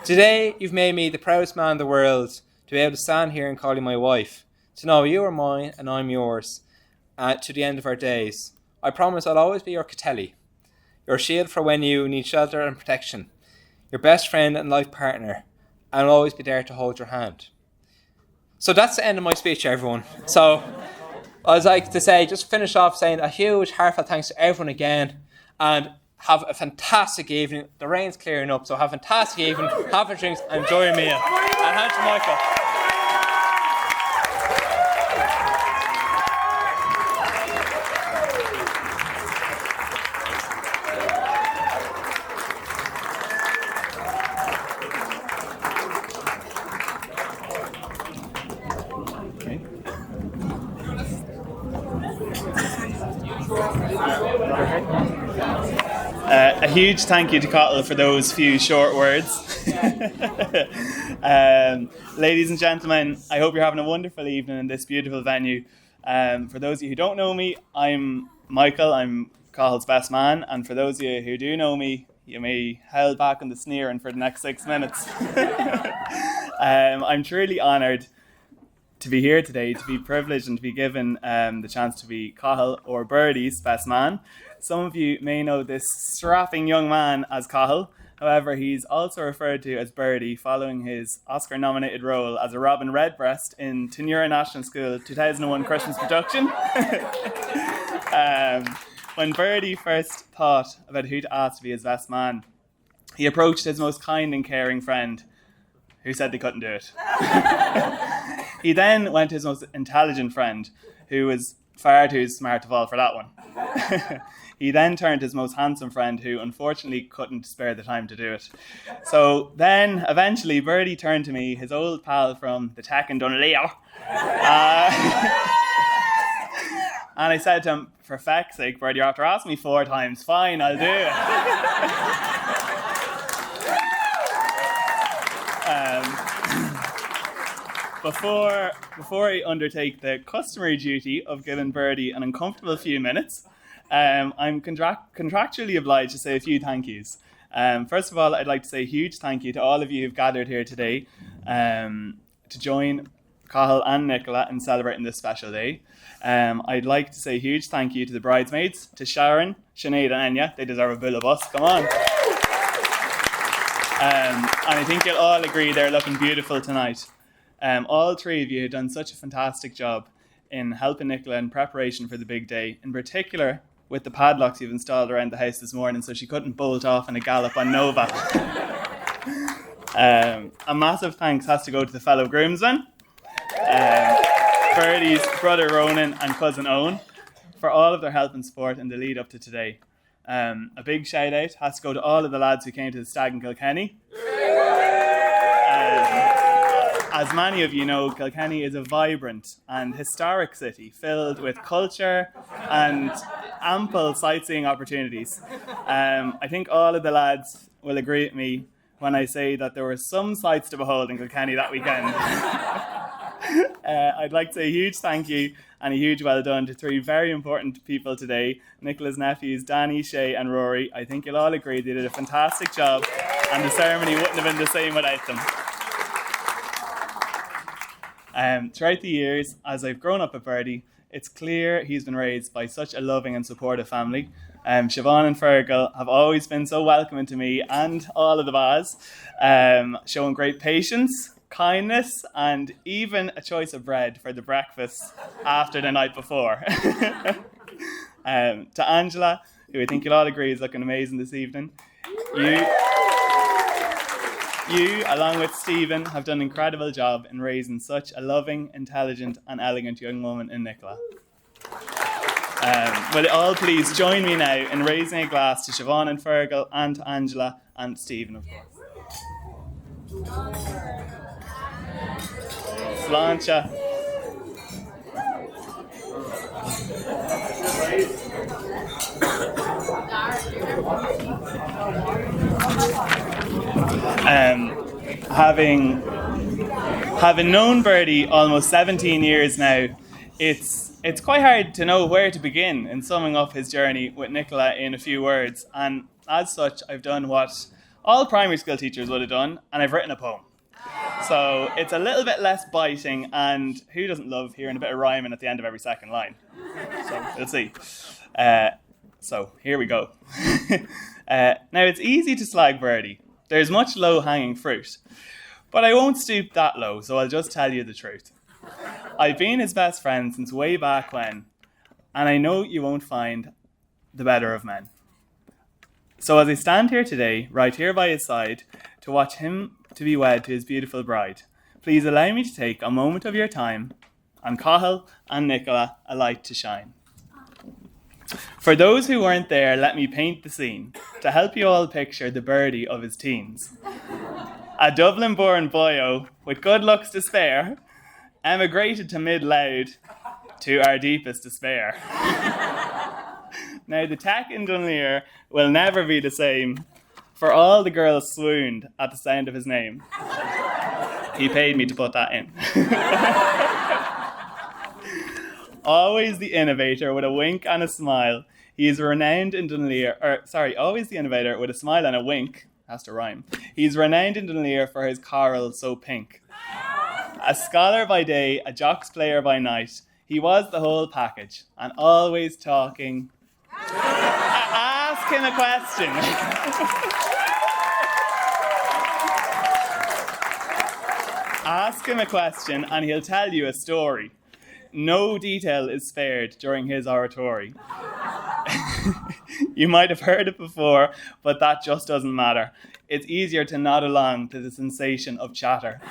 Today, you've made me the proudest man in the world to be able to stand here and call you my wife, to know you are mine and I'm yours, to the end of our days. I promise I'll always be your Catelli, your shield for when you need shelter and protection, your best friend and life partner, and I'll always be there to hold your hand. So that's the end of my speech, everyone. So I'd like to say, just finish off saying a huge heartfelt thanks to everyone again, and have a fantastic evening. The rain's clearing up, so have a fantastic evening, have a drink, and enjoy your meal. And hand to Michael. A huge thank you to Cathal for those few short words. Ladies and gentlemen, I hope you're having a wonderful evening in this beautiful venue. For those of you who don't know me, I'm Michael, I'm Cathal's best man, and for those of you who do know me, you may hold back on the sneering for the next 6 minutes. I'm truly honoured to be here today, to be privileged and to be given the chance to be Cathal or Bertie's best man. Some of you may know this strapping young man as Cathal. However, he's also referred to as Bertie following his Oscar-nominated role as a Robin Redbreast in Tenura National School 2001 Christmas production. When Bertie first thought about who to ask to be his best man, he approached his most kind and caring friend, who said they couldn't do it. He then went to his most intelligent friend, who was far too smart to fall for that one. He then turned to his most handsome friend, who unfortunately couldn't spare the time to do it. So then, eventually, Bertie turned to me, his old pal from the Tech in Dunlea. And I said to him, for feck's sake, Bird, you're after asking me 4 times. Fine, I'll do it. Before I undertake the customary duty of giving Birdie an uncomfortable few minutes, I'm contractually obliged to say a few thank yous. First of all, I'd like to say a huge thank you to all of you who've gathered here today to join Cathal and Nicola in celebrating this special day. I'd like to say a huge thank you to the bridesmaids, to Sharon, Sinead and Enya. They deserve a bill of us. Come on. And I think you'll all agree they're looking beautiful tonight. All 3 of you have done such a fantastic job in helping Nicola in preparation for the big day, in particular with the padlocks you've installed around the house this morning so she couldn't bolt off in a gallop on Nova. A massive thanks has to go to the fellow groomsmen, Birdie's brother Ronan and cousin Owen, for all of their help and support in the lead up to today. A big shout out has to go to all of the lads who came to the Stag in Kilkenny. As many of you know, Kilkenny is a vibrant and historic city filled with culture and ample sightseeing opportunities. I think all of the lads will agree with me when I say that there were some sights to behold in Kilkenny that weekend. I'd like to say a huge thank you and a huge well done to 3 very important people today, Nicola's nephews, Danny, Shay and Rory. I think you'll all agree they did a fantastic job and the ceremony wouldn't have been the same without them. Throughout the years, as I've grown up with Birdie, it's clear he's been raised by such a loving and supportive family. Siobhan and Fergal have always been so welcoming to me and all of the Baz, showing great patience, kindness, and even a choice of bread for the breakfast after the night before. To Angela, who I think you'll all agree is looking amazing this evening, you, along with Stephen, have done an incredible job in raising such a loving, intelligent and elegant young woman in Nicola. Will you all please join me now in raising a glass to Siobhan and Fergal and to Angela and Stephen, of course. Sláinte. Having known Birdie almost 17 years now, it's quite hard to know where to begin in summing up his journey with Nicola in a few words, and as such I've done what all primary school teachers would have done, and I've written a poem. So it's a little bit less biting, and who doesn't love hearing a bit of rhyming at the end of every second line? So we'll see. So here we go. Now it's easy to slag Birdie. There's much low-hanging fruit. But I won't stoop that low, so I'll just tell you the truth. I've been his best friend since way back when, and I know you won't find the better of men. So as I stand here today, right here by his side, to watch him to be wed to his beautiful bride, please allow me to take a moment of your time on Cathal and Nicola a light to shine. For those who weren't there, let me paint the scene to help you all picture the Birdie of his teens. A Dublin-born boyo with good looks to spare, emigrated to Mid-Loud to our deepest despair. Now the tech in Dunleer will never be the same, for all the girls swooned at the sound of his name. He paid me to put that in. Always the innovator with a wink and a smile. He is renowned in Dunleer, always the innovator with a smile and a wink. Has to rhyme. He's renowned in Dunleer for his coral so pink. A scholar by day, a jocks player by night. He was the whole package and always talking. Ask him a question. Ask him a question and he'll tell you a story. No detail is spared during his oratory. You might have heard it before, but that just doesn't matter. It's easier to nod along to the sensation of chatter.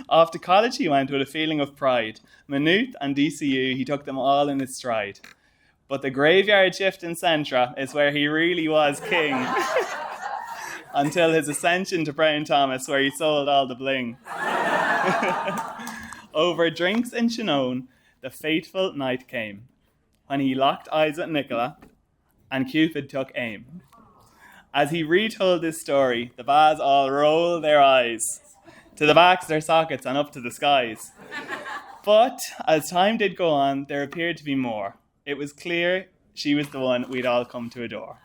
Off to college he went with a feeling of pride. Maynooth and DCU, he took them all in his stride. But the graveyard shift in Centra is where he really was king. Until his ascension to Brown Thomas, where he sold all the bling. Over drinks in Shannone, the fateful night came, when he locked eyes with Nicola, and Cupid took aim. As he retold this story, the baz all rolled their eyes, to the backs of their sockets and up to the skies. But as time did go on, there appeared to be more. It was clear she was the one we'd all come to adore.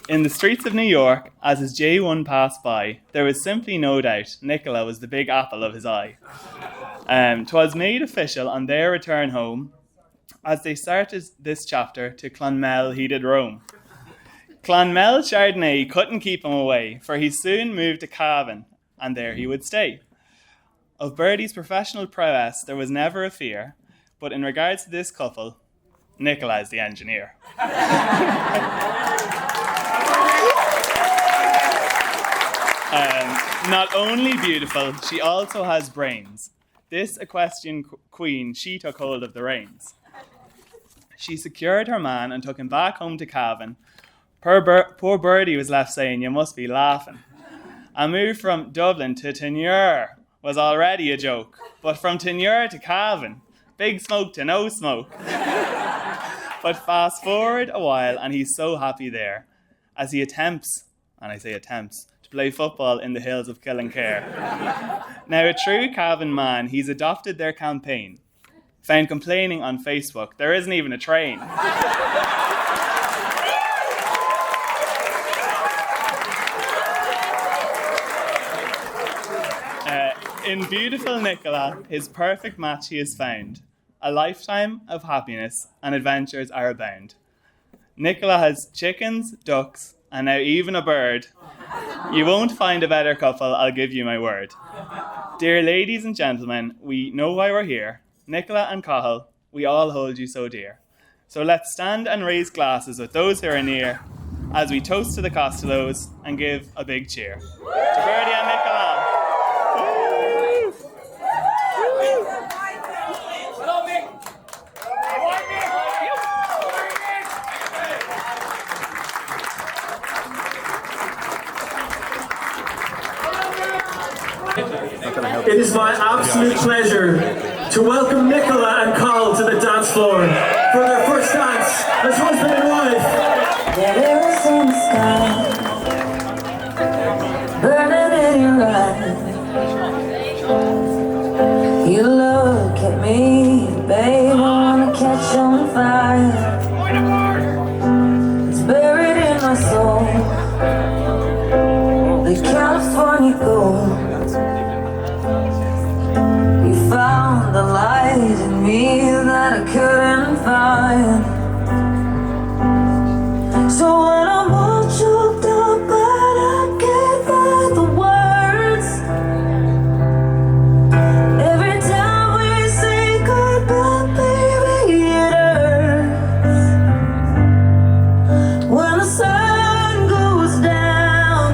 In the streets of New York, as his J1 passed by, there was simply no doubt Nicola was the big apple of his eye. 'Twas made official on their return home, as they started this chapter, to Clonmel he did roam. Clonmel Chardonnay couldn't keep him away, for he soon moved to Cavan, and there he would stay. Of Birdie's professional prowess there was never a fear, but in regards to this couple, Nicola is the engineer. Not only beautiful, she also has brains. This equestrian queen, she took hold of the reins. She secured her man and took him back home to Cavan. Poor Birdie was left saying, "You must be laughing." A move from Dublin to Tinure was already a joke, but from Tinure to Cavan, big smoke to no smoke. But fast forward a while and he's so happy there, as he attempts, and I say attempts, to play football in the hills of Killincare. Now, a true Cavan man, he's adopted their campaign. Found complaining on Facebook, there isn't even a train. In beautiful Nicola, his perfect match he has found. A lifetime of happiness and adventures are abound. Nicola has chickens, ducks, and now even a bird. You won't find a better couple, I'll give you my word. Dear ladies and gentlemen, we know why we're here. Nicola and Cathal, we all hold you so dear. So let's stand and raise glasses with those who are near, as we toast to the Costellos and give a big cheer. To Birdie and Nicola. It is my absolute pleasure to welcome Nicola and Cathal to the dance floor for their first dance as husband and wife. There is in the sky, burning in your eyes. You look at me, babe, I wanna catch on fire. It's buried in my soul, the California gold. Found the light in me that I couldn't find. So when I'm all choked up but I can't find the words, every time we say goodbye, baby, it hurts. When the sun goes down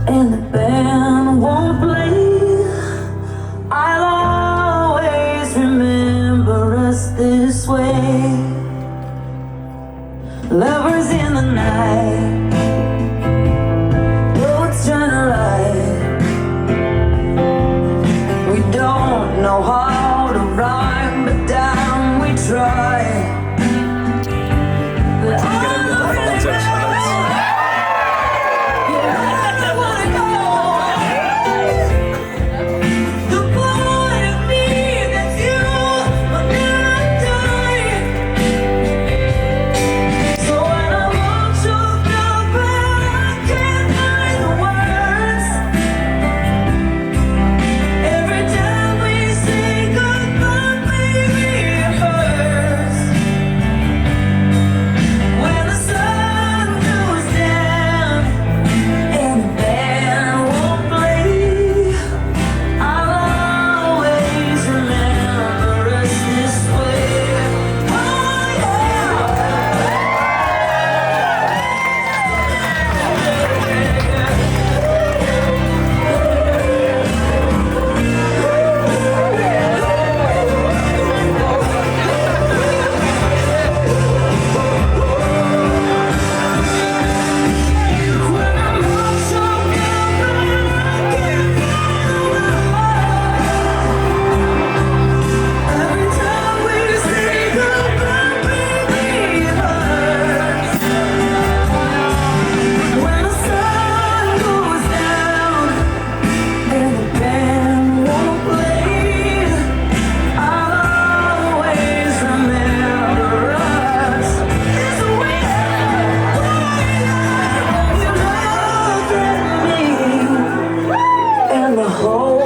and the band won't play, I'll always remember us this way. in the hole.